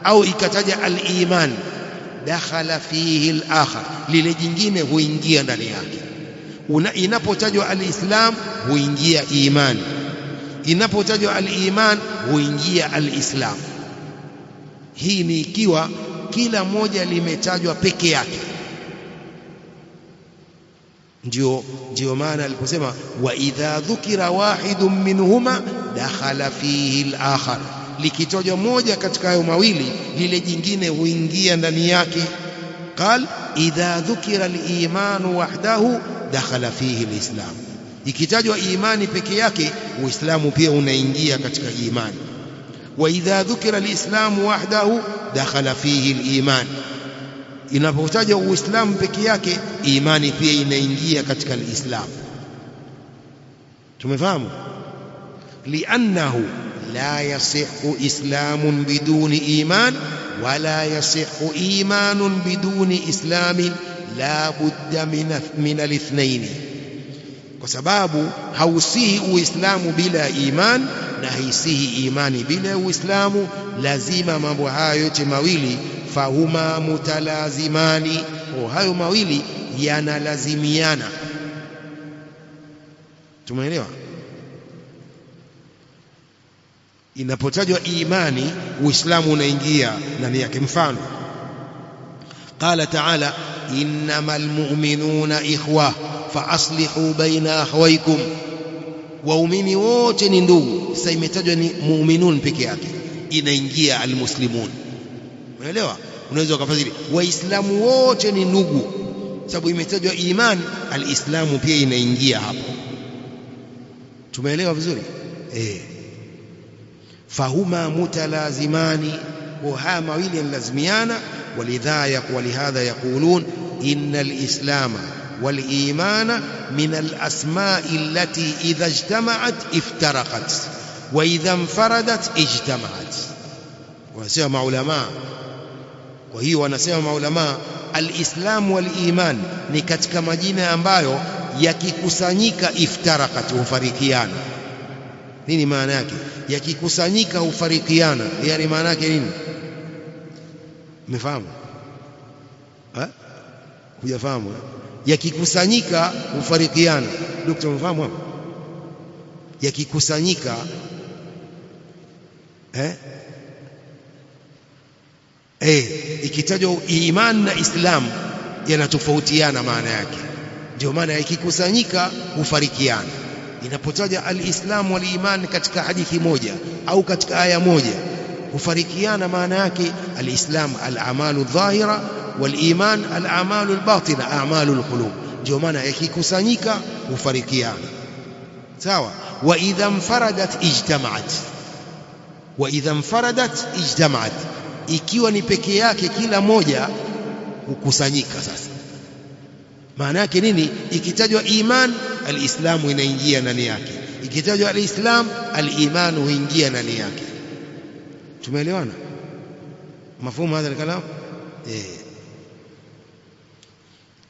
au ikataja al-iman, dakhala fihi al-akhar, lile jingine huingia ndani yake. Inapotajwa al-Islam huingia imani, inapotajwa al-iman huingia al-Islam. Hii ni ikiwa kila moja limetajwa peke yake. Ndio maana aliposema wa idha dhukira wahidun minhuma dakhala fihi al-akhar, likitajwa moja katika hayo mawili lile jingine huingia ndani yake. Qal idha dhukira al-iman wahdahu dakhala fihi al-islam, ikitajwa imani peke yake uislamu pia unaingia katika imani. Wa idha dhukira al-islam wahdahu dakhala fihi al-iman, inapotajwa uislamu peke yake imani pia inaingia katika al-islam. Tumefahamu? Liannahu la yasihhu islamun biduni iman wala yasihhu imanun biduni islamin la budda min al-ithnain, kwa sababu hausihi uislamu bila iman na haisihi imani bila uislamu. Lazima mambo hayo yote mawili, fahuma mutalazimani, hayo mawili yanalazimiana. Tumeelewa? Inapotajwa imani uislamu unaingia ndani yake. Mfano, qala ta'ala innamal mu'minuna ikhwa fa aslihu baina akhawaykum, waumini wote ni ndugu. Sasa imetajwa ni mu'minun peke yake, inaingia almuslimun. Unaelewa? Unaweza ukafasiri waislamu wote ni ndugu, sababu imetajwa iman, alislamu pia inaingia hapo. Tumeelewa vizuri? Fahuma mutalazimani, وها mawili yanalazimiana. ولهذا يقولون إن الإسلام والإيمان من الأسماء التي إذا اجتمعت افترقت وإذا انفردت اجتمعت. wanasema maulama. Kwa hiyo wanasema maulama al-Islam wal-Iman ni katika majina ambayo yakikusanyika iftarakat, hufarikiana. Nini maana yake? Yakikusanyika hufarikiana, yani maana yake nini? Umefahamu? Hujafahamu? Yakikusanyika hufarikiana. Daktari, umefahamu hapo? Yakikusanyika ikitajwa iman na Islam yanatofautiana maana yake. Ndio maana yakikusanyika hufarikiana. Inapotaja al-Islam wal iman katika hadithi moja au katika aya moja hufarikiana, maana yake al-Islam al-a'malu dhahira wal iman al-a'malu al-batina a'malu al-qulub. Ndio maana yakikusanyika hufarikiana. Sawa? Wa idha infaradat ijtama'at, wa idha infaradat ijtama'at, ikiwa ni peke yake kila moja hukusanyika. Sasa maana yake nini? Ikitajwa iman al-Islamu inaingia ndani yake, ikitajwa al-Islam al-iman huingia ndani yake. Tumeelewana? Mafhumu hadha al-kalam?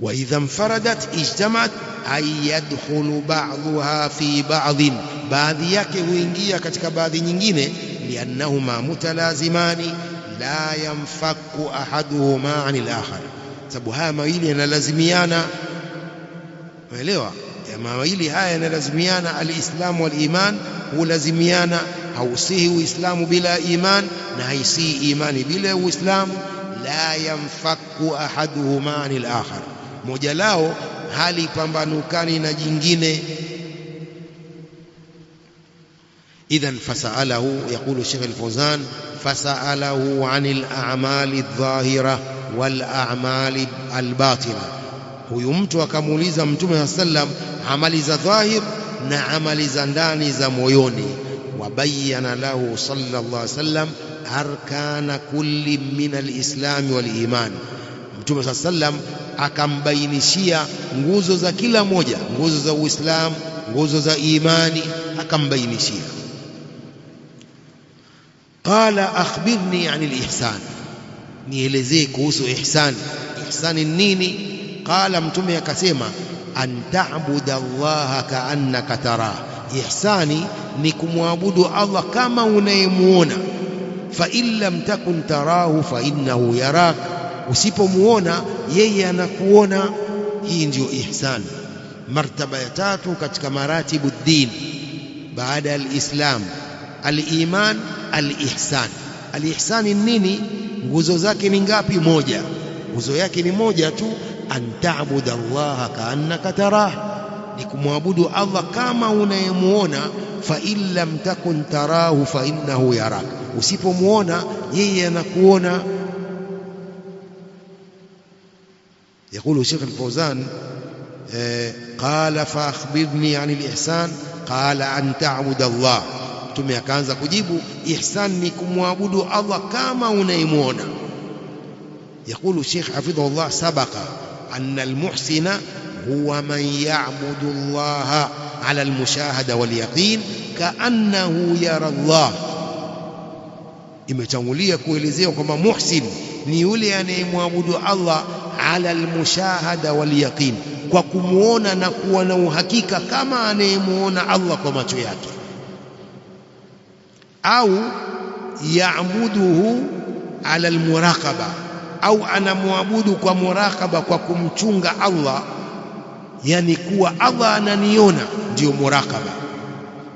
Wa idha infaradat ijtama'at ay yadkhulu ba'dhuha fi ba'dhin, baadhi yake huingia katika baadhi nyingine. Liannahuma mutalazimani la yanfaku ahaduhuma anil akhar, sababu haya mawili yanalazimiana. Umeelewa? Mawili haya yanalazimiana, al-Islam wal iman hulazimiana. Hausihi uislamu bila iman na haisihi imani bila uislamu. La yanfaku ahaduhuma anil akhar, moja lao hali pambanukani na jingine. إذن فسأله، يقول الشيخ الفوزان فسأله عن الأعمال الظاهرة والأعمال الباطنة. huyu mtu akamuuliza Mtume sallam amali za dhahir na amali za ndani za moyoni. Wabayana lahu sallallahu alaihi wasallam arkana kulli min alislam wal iman. Mtume sallam akambainishia nguzo za kila moja, nguzo za Uislamu, nguzo za imani, akambainishia. Qala akhbirni anil ihsan, nielezee kuhusu ihsan. Ihsani nini? Qala, Mtume akasema an ta'budu Allaha ka'annaka tarah. Ihsani ni kumwabudu Allah kama unayemuona. Fa in lam takun tarahu fa innahu yarak, usipomuona yeye anakuona. Hii ndio ihsan, martaba ya tatu katika maratibu din baada al-Islam, al-iman, al-ihsan. Al-ihsan nini? Nguzo zake ni ngapi? Moja. Nguzo yake ni moja tu, an ta'budu Allah ka'annaka tarah, ni kumwabudu Allah kama unayemuona. Fa in lam takun tarahu fa innahu yarak, usipomuona yeye anakuona. يقول الشيخ الفوزان قال فأخبرني عن الإحسان قال أن تعبد الله. Mtume akaanza kujibu ihsan ni kumwabudu Allah kama unayemuona. يقول الشيخ حفظه الله سبق أن المحسن هو من يعبد الله على المشاهدة واليقين كأنه يرى الله. imetangulia kuelezea kwamba muhsin ni yule anayemwabudu Allah ala almushahada walyaqin, kwa kumuona na kuwa na uhakika kama anayemuona Allah kwa macho yake, au yaabuduhu ala almuraqaba, au anamwabudu kwa muraqaba, kwa kumchunga Allah, yani kuwa Allah ananiona, ndio muraqaba.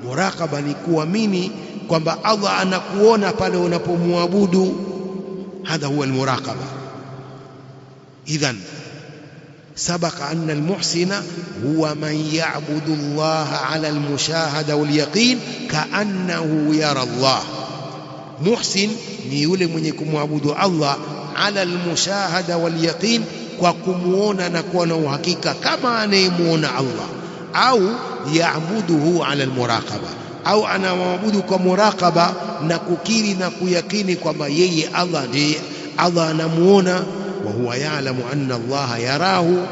Muraqaba ni kuamini kwamba Allah anakuona pale unapomwabudu, hadha huwa almuraqaba. idhan sabaqa anna almuhsina huwa man ya'budu Allah ala almushahada walyaqin ka'annahu yara Allah. Muhsin ni yule mwenye kumwabudu Allah ala almushahada walyaqin, kwa kumuona na kuwa na uhakika kama anayemuona Allah, au ya'buduhu ala almuraqaba, au anamwabudu kwa muraqaba na kukiri na kuyakini kwamba yeye Allah ndiye Allah anamuona. Wa huwa ya'lamu anna Allah yarahu,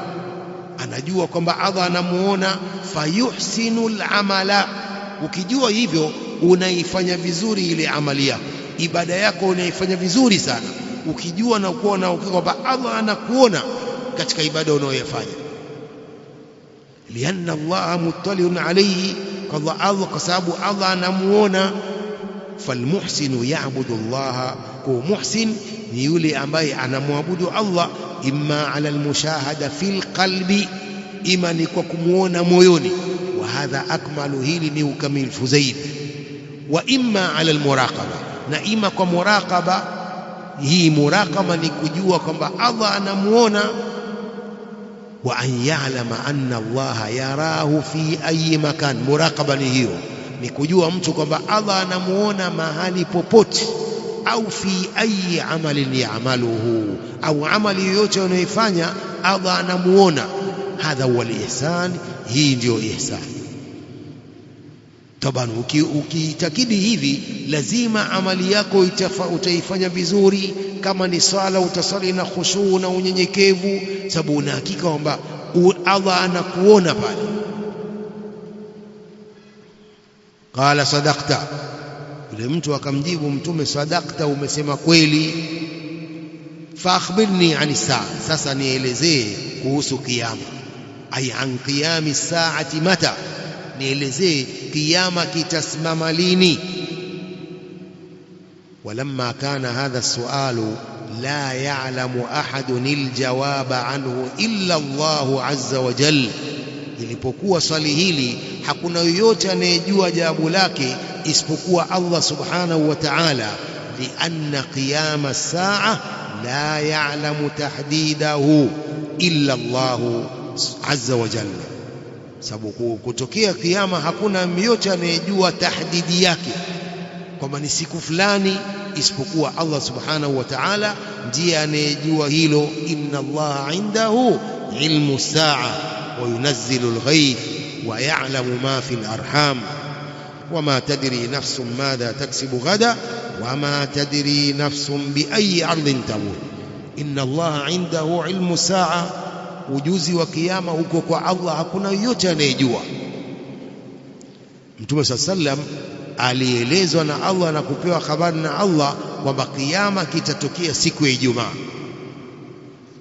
anajua kwamba Allah anamuona. Fayuhsinu al-amala, ukijua hivyo unaifanya vizuri ile amali yako, ibada yako unaifanya vizuri sana, ukijua na kuona kwamba Allah anakuona katika ibada unayoifanya. Lianna Allah muttali'un alayhi, kwa sababu Allah anamuona. Falmuhsinu ya'budu Allah, kwa muhsin ni yule ambaye anamwabudu Allah imma ala almushahada fil qalbi, ima ni kwa kumuona moyoni, wa hadha akmalu, hili ni ukamilifu zaidi. Wa imma ala almuraqaba, na ima kwa muraqaba. Hii muraqaba ni kujua kwamba Allah anamuona. Wa an ya'lama anna Allah yarahu fi ayi makan, muraqaba ni hiyo, ni kujua mtu kwamba Allah anamuona mahali popote, au fi ayi amalin ya'maluhu, au amali yoyote unayoifanya Allah anamuona. Hadha huwa al-ihsan, hii ndio ihsan. Taban ukiitakidi hivi, lazima amali yako utaifanya vizuri. Kama ni sala, utasali na khushu na unyenyekevu, sababu una hakika kwamba Allah anakuona pale. Qala sadaqta, yule mtu akamjibu Mtume, sadaqta, umesema kweli. Fa akhbirni ani saa, sasa nielezee kuhusu kiyama. Ay an qiyami saati mata, nielezee kiyama kitasimama lini. Walamma kana hadha as-su'alu la ya'lamu ahadun al-jawaba anhu illa Allah azza wa jalla, ilipokuwa swali hili hakuna yoyote anayejua jawabu lake isipokuwa Allah subhanahu wa ta'ala. Lianna qiyama as-sa'a la ya'lamu tahdidahu illa Allah azza wa jalla, sababu kutokea kiyama hakuna yoyote anayejua tahdidi yake kwamba ni siku fulani isipokuwa Allah subhanahu wa ta'ala ndiye anayejua hilo. Inna Allah indahu ilmu as-sa'a wa yunazzilu al-ghayth wa ya'lamu ma fi al-arham wa ma tadri nafsun madha taksibu ghada wa ma tadri nafsun bi ayyi ardhin tamut. Inna Allah indahu ilmu as-sa'a, ujuzi wa kiyama huko kwa Allah, hakuna yoyote anayejua. Mtume sallam alielezwa na Allah na kupewa habari na Allah kwamba kiyama kitatokea siku ya Ijumaa.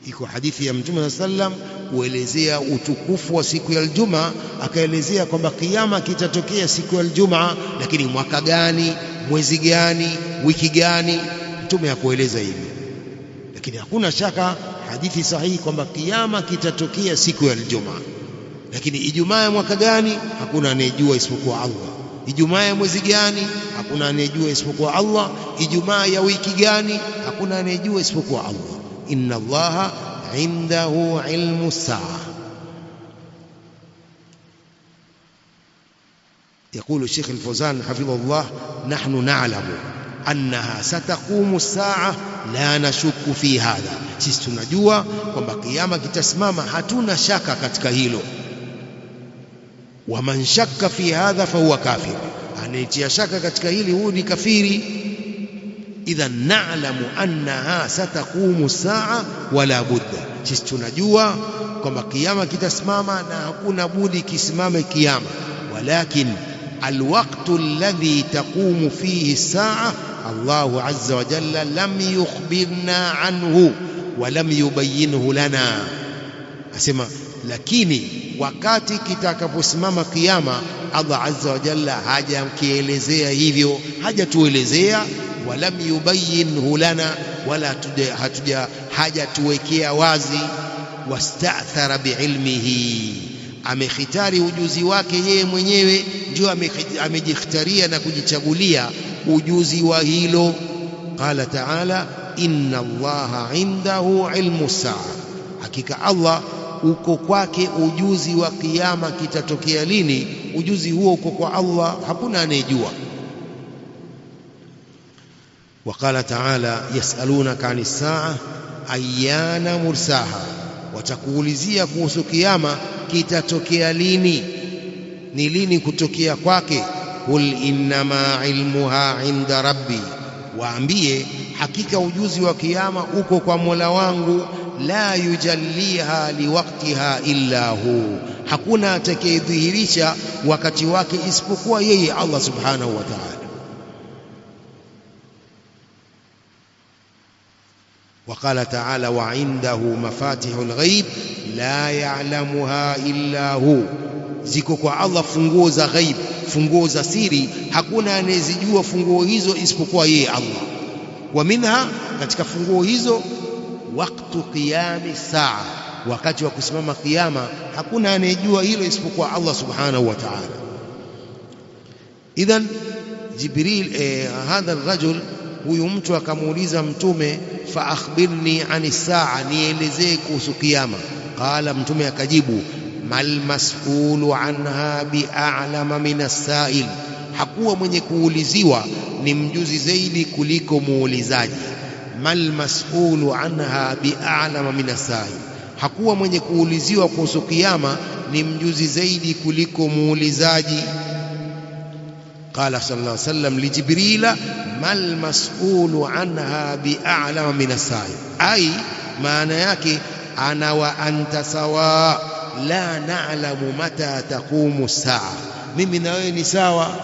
Iko hadithi ya Mtume sallam kuelezea utukufu wa siku ya Ijumaa, akaelezea kwamba kiyama kitatokea siku ya Ijumaa, lakini mwaka gani, mwezi gani, wiki gani, Mtume hakueleza hivi. Lakini hakuna shaka hadithi sahihi kwamba kiyama kitatokea siku ya Ijumaa, lakini Ijumaa ya mwaka gani hakuna anayejua isipokuwa Allah. Ijumaa ya mwezi gani hakuna anayejua isipokuwa Allah. Ijumaa ya wiki gani hakuna anayejua isipokuwa Allah. Inna Allaha عنده علم الساعة. يقول الشيخ الفوزان حفظه الله: نحن نعلم أنها ستقوم الساعة لا نشك في هذا. sisi tunajua kwamba kiyama kitasimama, hatuna shaka katika hilo. Waman shakka fi hadha fahuwa kafir, anayetia shaka katika hili huyu ni kafiri. Idhan na'lamu annaha sataqumu saa wala budda, sisi tunajua kwamba kiyama kitasimama na hakuna budi kisimame kiyama. Walakin alwaqtu alladhi taqumu fihi as-sa'a Allahu azza wa jalla lam yukhbirna anhu wa lam yubayyinhu lana. Asema lakini wakati kitakaposimama kiyama Allah azza wa jalla hajamkielezea hivyo, hajatuelezea. Walam yubayyinhu lana, wala hajatuwekea wazi. Wasta'thara biilmihi, amekhitari ujuzi wake yeye mwenyewe, ndio amejikhtaria na kujichagulia ujuzi wa hilo. Qala ta'ala: inna Allaha indahu ilmu saa, hakika Allah uko kwake ujuzi wa kiyama kitatokea lini. Ujuzi huo uko kwa Allah, hakuna anayejua. Waqala ta'ala: yasalunaka anis saa ayyana mursaha, watakuulizia kuhusu kiyama kitatokea lini, ni lini kutokea kwake. Qul innama ilmuha inda rabbi, waambie hakika ujuzi wa kiyama uko kwa Mola wangu. La yujalliha liwaqtiha illa hu, hakuna atakayedhihirisha wakati wake isipokuwa yeye Allah subhanahu wa ta'ala. وقال تعالى: وعنده مفاتيح الغيب لا يعلمها إلا هو, ziko kwa Allah funguo za ghaib, funguo za siri, hakuna anayezijua funguo hizo isipokuwa yeye Allah. Wa minha, katika funguo hizo, waqtu qiyami saa, wakati wa kusimama kiyama, hakuna anayejua hilo isipokuwa Allah subhanahu wa ta'ala. Idhan Jibril, hadha ar-rajul, huyu mtu akamuuliza Mtume, fa akhbirni anis saa, nielezee kuhusu kiyama. Qala, Mtume akajibu, mal mas'ulu anha bi'alama min as-sa'il, hakuwa mwenye kuuliziwa ni mjuzi zaidi kuliko muulizaji. Mal mas'ulu anha bi'alama min as-sa'il, hakuwa mwenye kuuliziwa kuhusu kiyama ni mjuzi zaidi kuliko muulizaji. Qala sallallahu alayhi wasallam li Jibrila, mal mas'ulu anha bi'alama min as-sa'il, ai maana yake ana wa anta sawa la na'lamu mata taqumu as-sa'a, mimi na wewe ni sawa,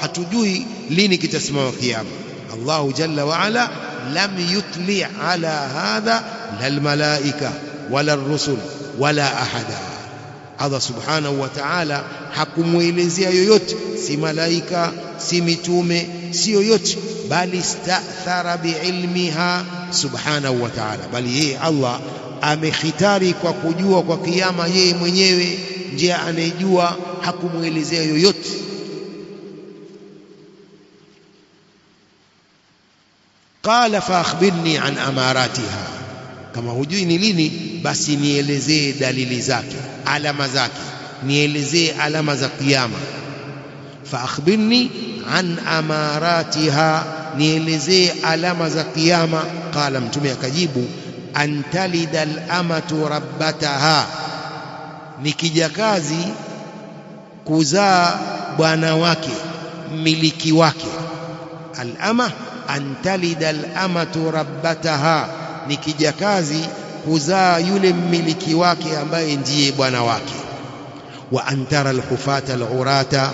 hatujui lini kitasimama kiyama. Allahu jalla wa ala lam yutli ala hadha la al-malaika wala ar-rusul wala ahada. Allah subhanahu wa ta'ala hakumwelezea yoyote, si malaika, si mitume, si yoyote, bali ista'thara biilmiha subhanahu wa ta'ala, bali yeye Allah amekhitari kwa kujua kwa kiyama yeye mwenyewe, ndiye anejua, hakumwelezea yoyote. Qala fa akhbirni an amaratiha, kama hujui ni lini basi nielezee dalili zake, alama zake, nielezee alama za kiyama. Fa akhbirni an amaratiha, nielezee alama za kiyama. Qala, Mtume akajibu, an talida al-amatu rabbataha, ni kijakazi kuzaa bwana wake, mmiliki wake. Al-ama, an talida al-amatu rabbataha, ni kijakazi kuzaa yule mmiliki wake ambaye ndiye bwana wake. Wa antara al-hufata al-urata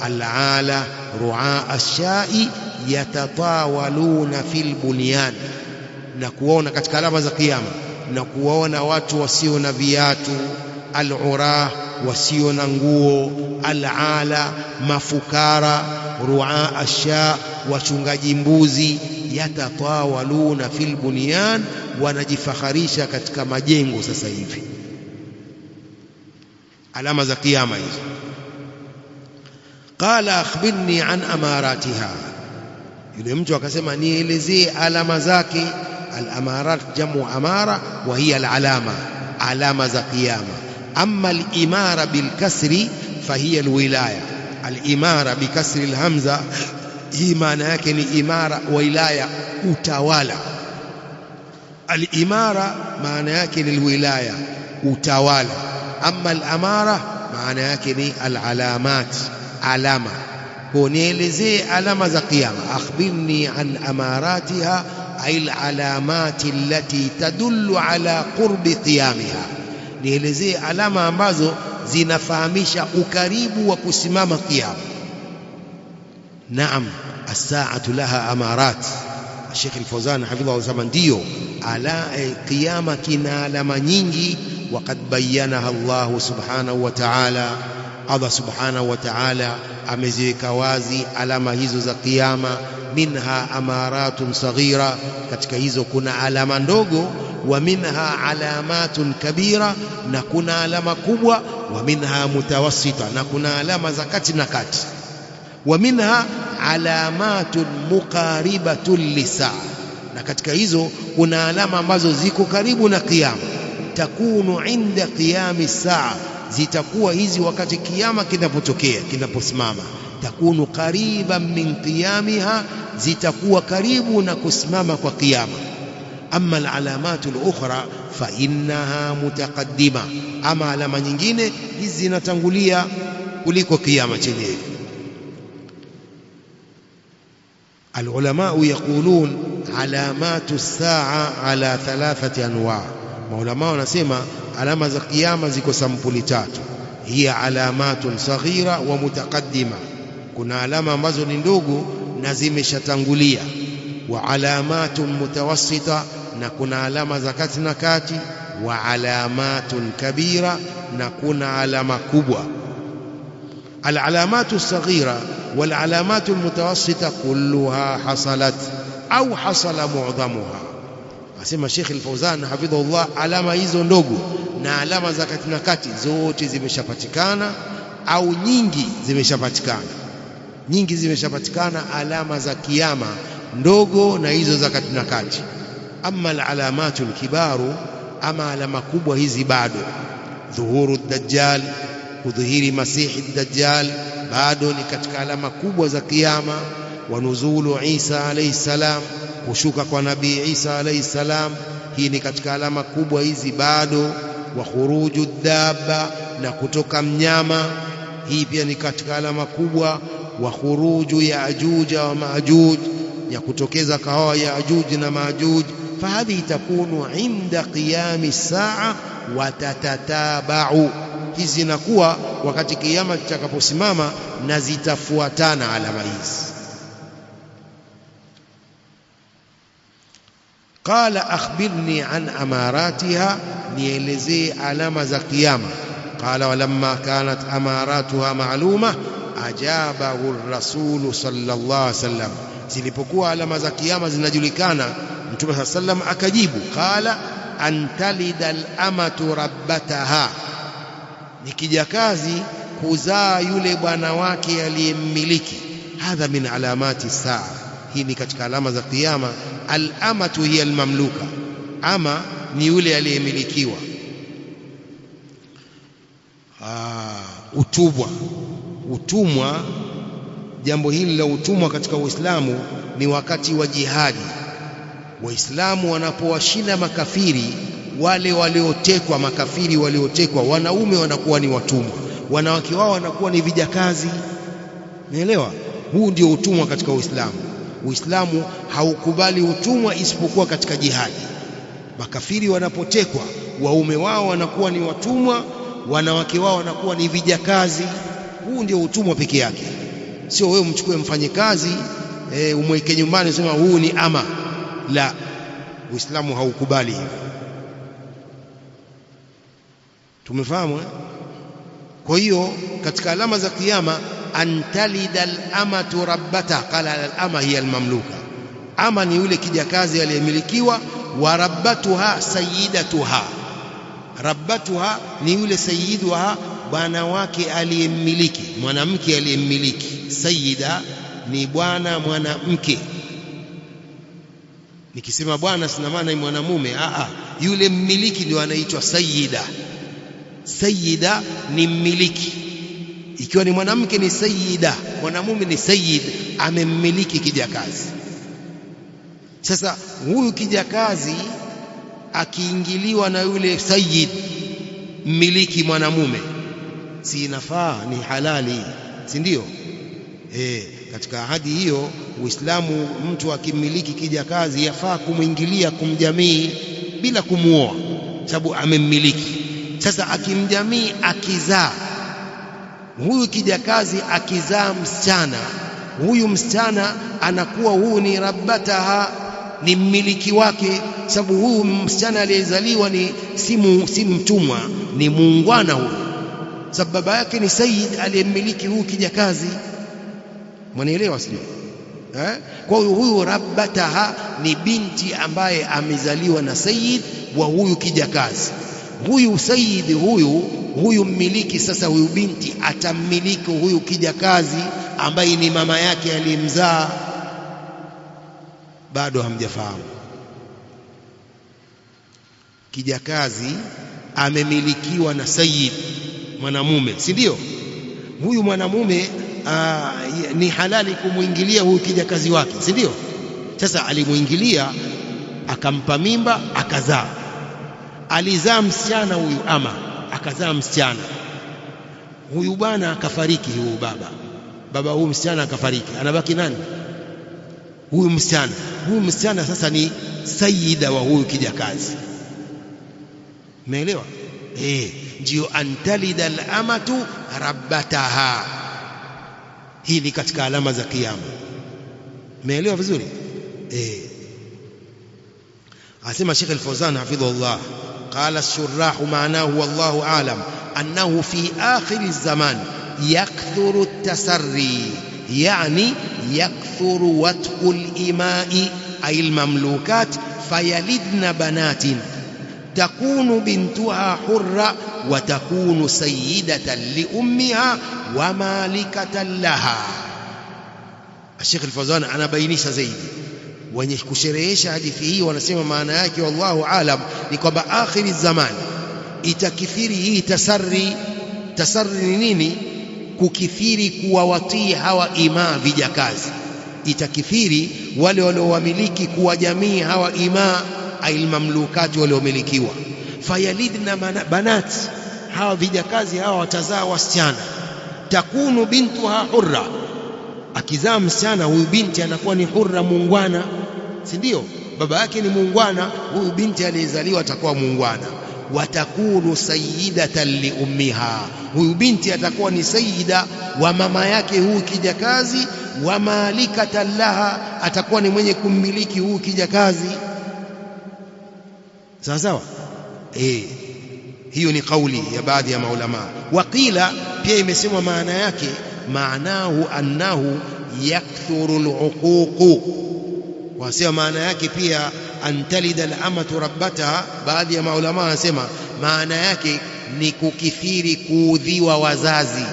al-ala ru'a ash-sha'i yatatawaluna fil bunyan, na kuona katika alama za kiyama, na kuwaona watu wasio na viatu, al-ura, wasio na nguo, al-ala, mafukara, ru'a ash-sha, wachungaji mbuzi, yatatawaluna fil bunyan, wanajifakharisha katika majengo sasa hivi. Alama za kiyama hizo. Qala akhbirni an amaratiha, Yule mtu akasema nielezee alama zake. Al-amarat jamu amara wa hiya al-alama, alama za kiyama. Amma al-imara bil kasri fahiya al-wilaya. Al-imara bi kasri al-hamza, hii maana yake ni imara, wilaya, utawala. Al-imara maana yake ni wilaya, utawala. Amma al-amara maana yake ni al-alamat, alama. Nielezee alama za kiyama. Akhbirni an amaratiha ay al-alamati allati tadullu ala qurbi qiyamiha, nielezee alama ambazo zinafahamisha ukaribu wa kusimama kiyama. Naam, as-sa'atu laha amarat. Sheikh Al-Fawzan hafidhahu zaman, ndio ala kiyama kina alama nyingi. Waqad bayyanaha Allah subhanahu wa ta'ala, Allah subhanahu wa ta'ala ameziweka wazi alama hizo za kiyama. Minha amaratun saghira, katika hizo kuna alama ndogo. Wa minha alamatun kabira, na kuna alama kubwa. Wa minha mutawassita, na kuna alama za kati na kati. Wa minha alamatun muqaribatun lisaa, na katika hizo kuna alama ambazo ziko karibu na kiyama. Takunu inda qiyami saa, zitakuwa hizi wakati kiyama kinapotokea, kinaposimama. Takunu qariban min qiyamiha, zitakuwa karibu na kusimama kwa kiyama. Amma al-alamatu al-ukhra fa innaha mutaqaddima, ama alama nyingine hizi zinatangulia kuliko kiyama chenyewe. Al-ulamau yaqulun alamatu as-saa ala thalathati anwa. Maulama wanasema alama za kiyama ziko sampuli tatu. Hiya alamatun saghira wa mutaqaddima, kuna alama ambazo ni ndogo na zimeshatangulia. Wa alamatun mutawassita, na kuna alama za kati na kati. Wa alamatun kabira, na kuna alama kubwa. Al-alamatu as-saghira wal alamatu al-mutawassita kulluha hasalat au hasala mu'dhamuha. Asema Sheikh Al-Fawzan hafidhahullah, alama hizo ndogo na alama za kati na kati zote zimeshapatikana au nyingi zimeshapatikana. Nyingi zimeshapatikana alama za kiyama ndogo na hizo za kati na kati. Amma al-alamatu al-kibaru, ama alama kubwa hizi bado. Dhuhuru ad-dajjal, kudhihiri masihi ad-dajjal, bado ni katika alama kubwa za kiyama. Wa nuzulu Isa alayhi salam, kushuka kwa Nabii Isa alayhi salam, hii ni katika alama kubwa hizi bado. Wa khuruju dabba, na kutoka mnyama, hii pia ni katika alama kubwa. Wa khuruju Yaajuj wa Maajuj, ya kutokeza kahawa Yaajuj na Maajuj. Fahadhi takunu inda qiyami saa wa tatatabau, hizi zinakuwa wakati kiyama kitakaposimama na zitafuatana alama hizi. Qala akhbirni an amaratiha, nielezee alama za kiyama. Qala walamma kanat amaratuha ma'luma ajabahu ar-rasul sallallahu alaihi wasallam, zilipokuwa alama za kiyama zinajulikana, Mtume sallallahu alaihi wasallam akajibu, qala antalida al-amatu rabbataha, ni kijakazi kuzaa yule bwana wake aliyemmiliki. Hadha min alamati saa, hii ni katika alama za kiyama. Al-amatu hiya al-mamluka, ama ni yule aliyemilikiwa. Utumwa, jambo hili la utumwa katika Uislamu ni wakati wa jihadi. Waislamu wanapowashinda makafiri, wale waliotekwa, makafiri waliotekwa, wanaume wanakuwa ni watumwa, wanawake wao wanakuwa ni vijakazi. Unaelewa? Huu ndio utumwa katika Uislamu. Uislamu haukubali utumwa isipokuwa katika jihadi. Makafiri wanapotekwa, waume wao wanakuwa ni watumwa, wanawake wao wanakuwa ni vijakazi. Huu ndio utumwa peke yake. Sio wewe mchukue mfanyikazi umweke nyumbani useme huu ni ama. La, Uislamu haukubali hivyo. Tumefahamu? Kwa hiyo katika alama za kiyama, antalida al-amatu rabbata, qala al-ama hiya al-mamluka, ama ni yule kijakazi aliyemilikiwa. Wa rabbatuha sayyidatuha, rabbatuha ni yule sayyiduha, bwana wake aliyemmiliki, mwanamke aliyemmiliki. Sayyida ni bwana, mwanamke. Nikisema bwana sina maana ni mwanamume, yule mmiliki ndio anaitwa sayyida. Sayyida ni mmiliki. Ikiwa ni mwanamke ni sayyida, mwanamume ni sayyid, amemmiliki kijakazi. Sasa huyu kijakazi akiingiliwa na yule sayyid mmiliki mwanamume, si inafaa, ni halali, si ndio? Katika ahadi hiyo Uislamu, mtu akimiliki kijakazi yafaa kumwingilia, kumjamii bila kumuoa, sababu amemmiliki. Sasa akimjamii, akizaa huyu kijakazi, akizaa msichana, huyu msichana anakuwa huyu ni rabbataha, ni mmiliki wake, sababu huyu msichana aliyezaliwa ni si mtumwa, ni muungwana huyu, sababu baba yake ni sayyid aliyemmiliki huyu kijakazi. Mwanielewa sio? Kwa hiyo huyu rabbataha ni binti ambaye amezaliwa na sayyid wa huyu kijakazi. Huyu sayyid huyu mmiliki, sasa huyu binti atammiliki huyu kijakazi ambaye ni mama yake aliyemzaa. Bado hamjafahamu? Kijakazi amemilikiwa na sayyid mwanamume, si ndio? Huyu mwanamume ni halali kumwingilia huyu kijakazi wake, si ndio? Sasa alimuingilia, akampa mimba, akazaa, alizaa msichana huyu, ama akazaa msichana huyu, bwana akafariki, huyu baba huyu msichana akafariki, anabaki nani? Huyu msichana. Huyu msichana sasa ni sayyida wa huyu kijakazi. Umeelewa? Ndio antalida al-amatu rabbataha. Hii ni katika alama za kiyama. Umeelewa vizuri? Asema Sheikh Al-Fawzan hafidhahullah, qala ash-shurrah ma'nahu wallahu a'lam annahu fi akhir az-zaman yakthuru at-tasarri, yani yakthuru watqu al-ima'i ay al-mamlukat fayalidna banatin takunu bintuha hurra wa takunu sayyidatan li ummiha wa malikatan laha. Sheikh Al-Fawzan anabainisha zaidi. Wenye kusherehesha hadithi hii wanasema maana yake wallahu alam ni kwamba akhiri zamani itakithiri hii tasarri. Tasarri ni nini? Kukithiri kuwawatii hawa imaa vijakazi. Itakithiri wale waliowamiliki kuwajamii hawa imaa ailmamlukati waliomilikiwa. Fayalidna banat, hawa vijakazi hawa watazaa wasichana. Takunu bintuha hurra, akizaa msichana huyu binti anakuwa ni hurra, muungwana, si ndio? Baba yake ni muungwana, huyu binti aliyezaliwa atakuwa muungwana. Watakunu sayyidatan li ummiha, huyu binti atakuwa ni sayyida wa mama yake huyu kijakazi. Wa malikatan laha, atakuwa ni mwenye kummiliki huyu kijakazi. Sawa sawa? Hiyo ni kauli ya baadhi ya maulama. Waqila, pia imesemwa maana yake, maanahu annahu yakthuru al-uquq. Wasema maana yake pia antalida al-amatu rabbataha. Baadhi ya maulama wanasema maana yake ni kukithiri kuudhiwa wazazi.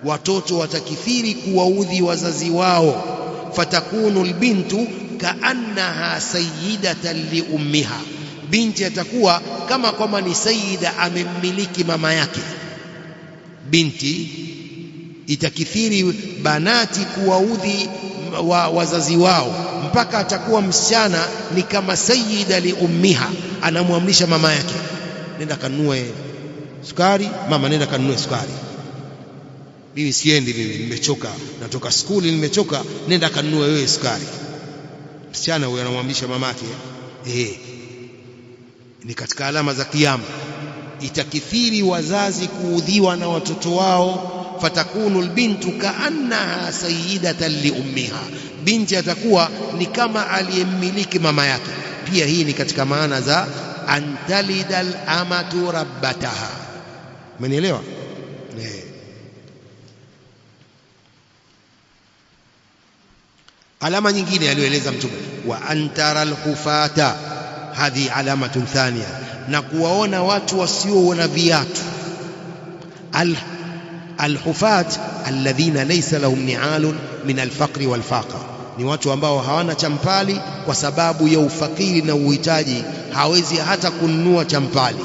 Watoto watakithiri kuwaudhi wazazi wao. Fatakunu al-bintu kaannaha sayyidatan li ummiha, binti atakuwa kama kwamba ni sayyida, amemmiliki mama yake. Binti itakithiri banati kuwaudhi wazazi wao, mpaka atakuwa msichana ni kama sayyida li ummiha, anamwamrisha mama yake, nenda kanunue sukari, mama nenda kanunue sukari. Mimi siendi, mimi nimechoka, natoka skuli nimechoka, nenda kanunue wewe sukari. Msichana huyo anamwamrisha mamake. Ni katika alama za kiyama. Itakithiri wazazi kuudhiwa na watoto wao. Fatakunu albintu kaannaha sayyidatan li ummiha, binti atakuwa ni kama aliyemmiliki mama yake. Pia hii ni katika maana za antalida al-amatu rabbataha. Umenielewa? Alama nyingine aliyoeleza Mtume, wa antara al-hufata, hadhi alamatun thania, na kuwaona watu wasio na viatu. Al-hufat alladhina laysa lahum ni'alun min al-faqri wal-faqa, ni watu ambao hawana champali kwa sababu ya ufakiri na uhitaji, hawezi hata kununua champali.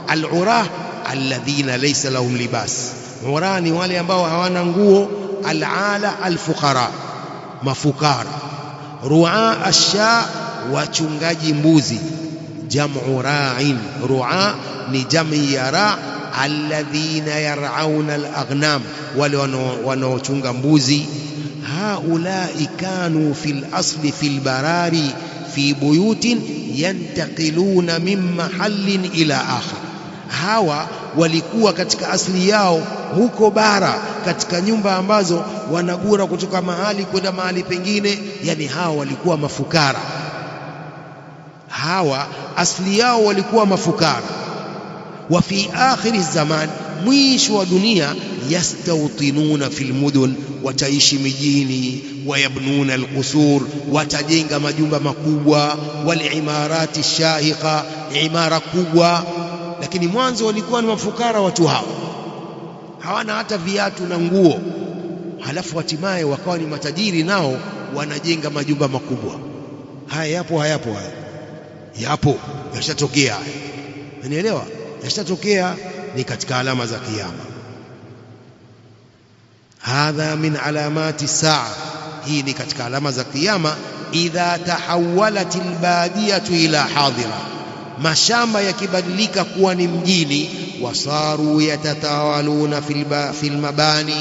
Al-urah alladhina laysa lahum libas, urah ni wale ambao hawana nguo. Al-ala al-fuqara, mafukara. Ru'a ash-sha, wachungaji mbuzi. Jam'u ra'in, ru'a ni jamii ya ra'. Alladhina yar'auna al-aghnam, wale wanaochunga mbuzi. Haulai kanu fil asli fil barari fi buyutin yantaqiluna min mahallin ila akhar, hawa walikuwa katika asli yao huko bara, katika nyumba ambazo wanagura kutoka mahali kwenda mahali pengine. Yani hawa walikuwa mafukara, hawa asli yao walikuwa mafukara. Wa fi akhiri zaman, mwisho wa dunia, yastawtinuna fil mudun, wataishi mijini. Wayabnuna alqusur, watajenga majumba makubwa. Walimarati shahiqa, imara kubwa. Lakini mwanzo walikuwa ni mafukara watu hao, hawana hata viatu na nguo. Halafu hatimaye wakawa ni matajiri, nao wanajenga majumba makubwa. Haya yapo, hayapo? Haya yapo, yashatokea. Unielewa? Yashatokea, ni katika alama za kiyama. Hadha min alamati saa, hii ni katika alama za kiyama. Idha tahawalat albadiyatu ila hadira, mashamba yakibadilika kuwa ni mjini. Wasaru yatatawaluna fil mabani,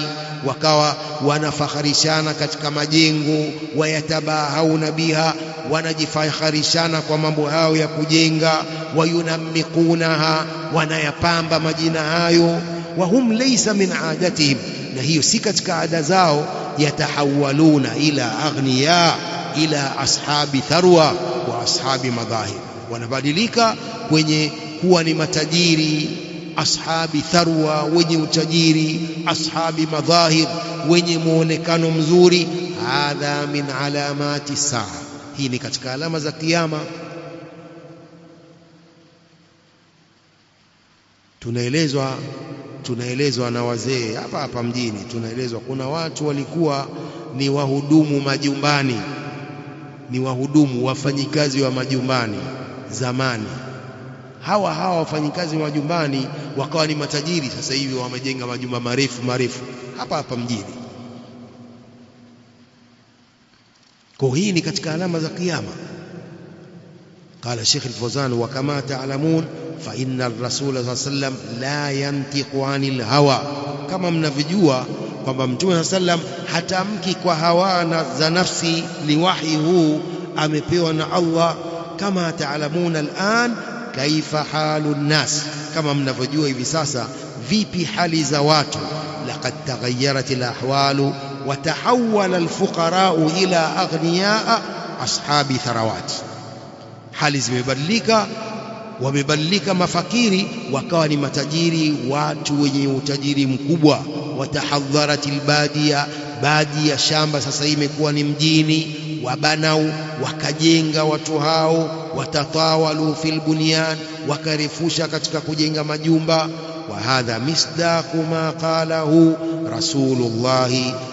wakawa wanafakharishana katika majengo. Wayatabahauna biha, wanajifakharishana kwa mambo hayo ya kujenga. Wayunamikunaha, wanayapamba majina hayo. Wahum laysa min adatihim, na hiyo si katika ada zao. Yatahawaluna ila aghniya, ila ashabi tharwa wa ashabi madhahir, wanabadilika kwenye kuwa ni matajiri. Ashabi tharwa, wenye utajiri. Ashabi madhahir, wenye muonekano mzuri. Hadha min alamati saa, hii ni katika alama za kiyama. Tunaelezwa na wazee hapa hapa mjini, tunaelezwa kuna watu walikuwa ni wahudumu majumbani, ni wahudumu, wafanyikazi wa majumbani zamani. Hawa wafanyikazi wa majumbani wakawa ni matajiri. Sasa hivi wamejenga majumba marefu marefu hapa hapa mjini. Kwa hii ni katika alama za kiyama. Qala Sheikh Al-Fawzan, wa kama ta'lamun fa inna ar-rasul sallallahu alayhi wasallam la yantiqu 'anil hawa, kama mnavyojua kwamba Mtume sallam hatamki kwa hawa za nafsi. Ni wahi huu amepewa na Allah. Kama ta'lamuna al-an kaifa halu nnas, kama mnavyojua hivi sasa vipi hali za watu. Laqad taghayyarat al-ahwalu wa tahawwala al-fuqara'u ila aghniya ashabi tharawat, hali zimebadilika, wamebadilika mafakiri wakawa ni matajiri, watu wenye utajiri mkubwa. Watahadharatil badia, badia shamba sasa imekuwa ni mjini. Wabanau, wakajenga watu hao. Watatawalu fil bunyan, wakarefusha katika kujenga majumba. Wa hadha misdaqu ma qalahu Rasulullah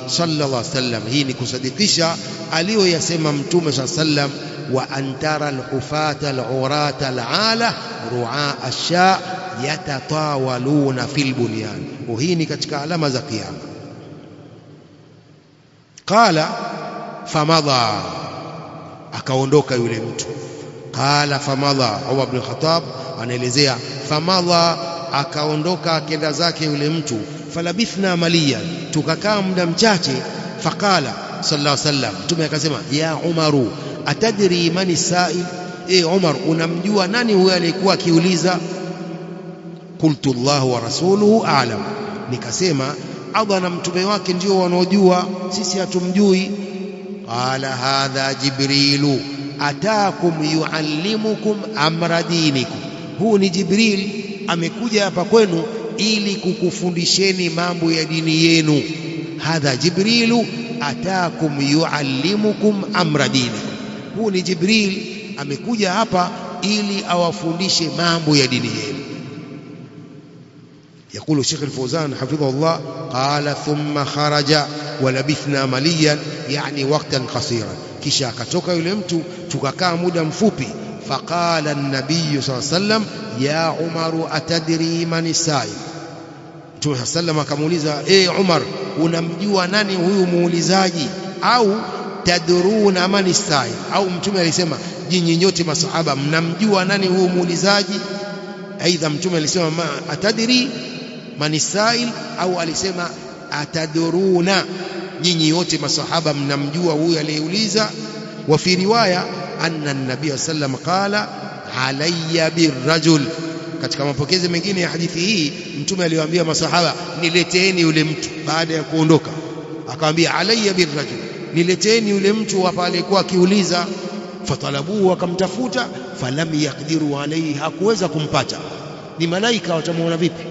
sallallahu alaihi wasallam, hii ni kusadikisha aliyoyasema Mtume sallallahu alaihi wasallam. Wa antara alhufata alurata alala ru'a asha yatatawaluna fil bunyan, hii ni katika alama za kiyama. Qala famadha, akaondoka yule mtu. Qala famadha, Umar ibn Khattab anaelezea, famadha, akaondoka akenda zake yule mtu. Falabithna maliyan, tukakaa muda mchache. Faqala sallallahu alaihi wasallam, Mtume akasema, ya Umaru atadri mani sa'il, Umar, unamjua nani huyo aliyekuwa akiuliza? Qultu Allah wa rasuluhu a'lam, nikasema Allah na mtume wake ndio wanaojua, sisi hatumjui. Qala hadha Jibrilu ataakum yuallimukum amra dinikum, huu ni Jibril amekuja hapa kwenu ili kukufundisheni mambo ya dini yenu. Hadha Jibrilu ataakum yuallimukum amra dinikum, huu ni Jibril amekuja hapa ili awafundishe mambo ya dini yenu. يقول الشيخ الفوزان حفظه الله قال ثم خرج ولبثنا مليا يعني وقتا قصيرا. kisha akatoka yule mtu, tukakaa muda mfupi. Faqala an-nabiy sallallahu alayhi wasallam ya Umar atadri man as-sa'il. Mtume sallam akamuuliza, Umar, unamjua nani huyu muulizaji? Au tadruna man as-sa'il, au mtume alisema nyinyi nyote masahaba mnamjua nani huyu muulizaji? Aidha mtume alisema atadri man as-sa'il, au alisema atadruna, nyinyi wote masahaba mnamjua huyu aliyeuliza. Wa fi riwaya anna an-nabiy sallam qala alayya birrajul. Katika mapokezi mengine ya hadithi hii mtume aliwaambia masahaba, nileteeni yule mtu. Baada ya kuondoka akamwambia alayya birrajul, nileteeni yule mtu hapa aliyekuwa akiuliza. Fatalabuhu, wakamtafuta, falam yaqdiru alayhi, hakuweza kumpata. Ni malaika, watamuona vipi?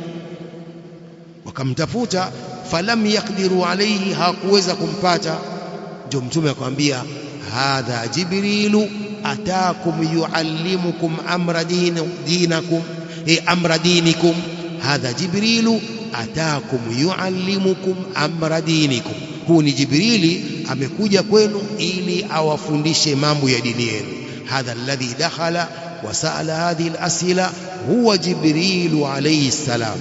Wakamtafuta, falam yaqdiru alayhi, hakuweza kumpata. Ndio mtume akamwambia, hadha Jibrilu ataakum yuallimukum amra dinakum, amra dinikum. Hadha Jibrilu ataakum yuallimukum amra dinikum. Huu ni Jibrili amekuja kwenu ili awafundishe mambo ya dini yenu. Hadha alladhi dakhala wa sa'ala hadhihi al-as'ila huwa Jibrilu alayhi salam.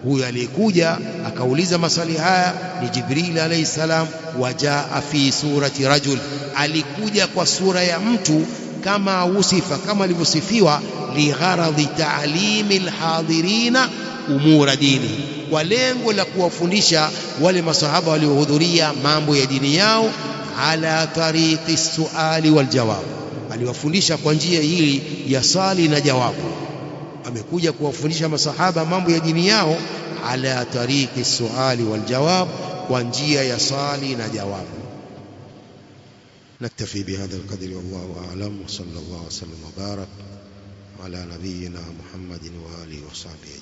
Huyu aliyekuja akauliza maswali haya ni Jibril alayhi salam. Wajaa fi surati rajul, alikuja kwa sura ya mtu, kama usifa, kama alivyosifiwa, ligharadhi ta'limi alhadirina umura dini, kwa lengo la kuwafundisha wale masahaba waliohudhuria mambo ya dini yao. Ala tariqi suali wal jawab, aliwafundisha kwa njia hii ya swali na jawabu. Amekuja kuwafundisha masahaba mambo ya dini yao, ala tariqi suali wal jawab, kwa njia ya swali na jawabu. Naktafi bihadha alqadri, wallahu a'lam, wa sallallahu wa sallam wa barak ala nabiyyina Muhammadin wa alihi wa sahbihi.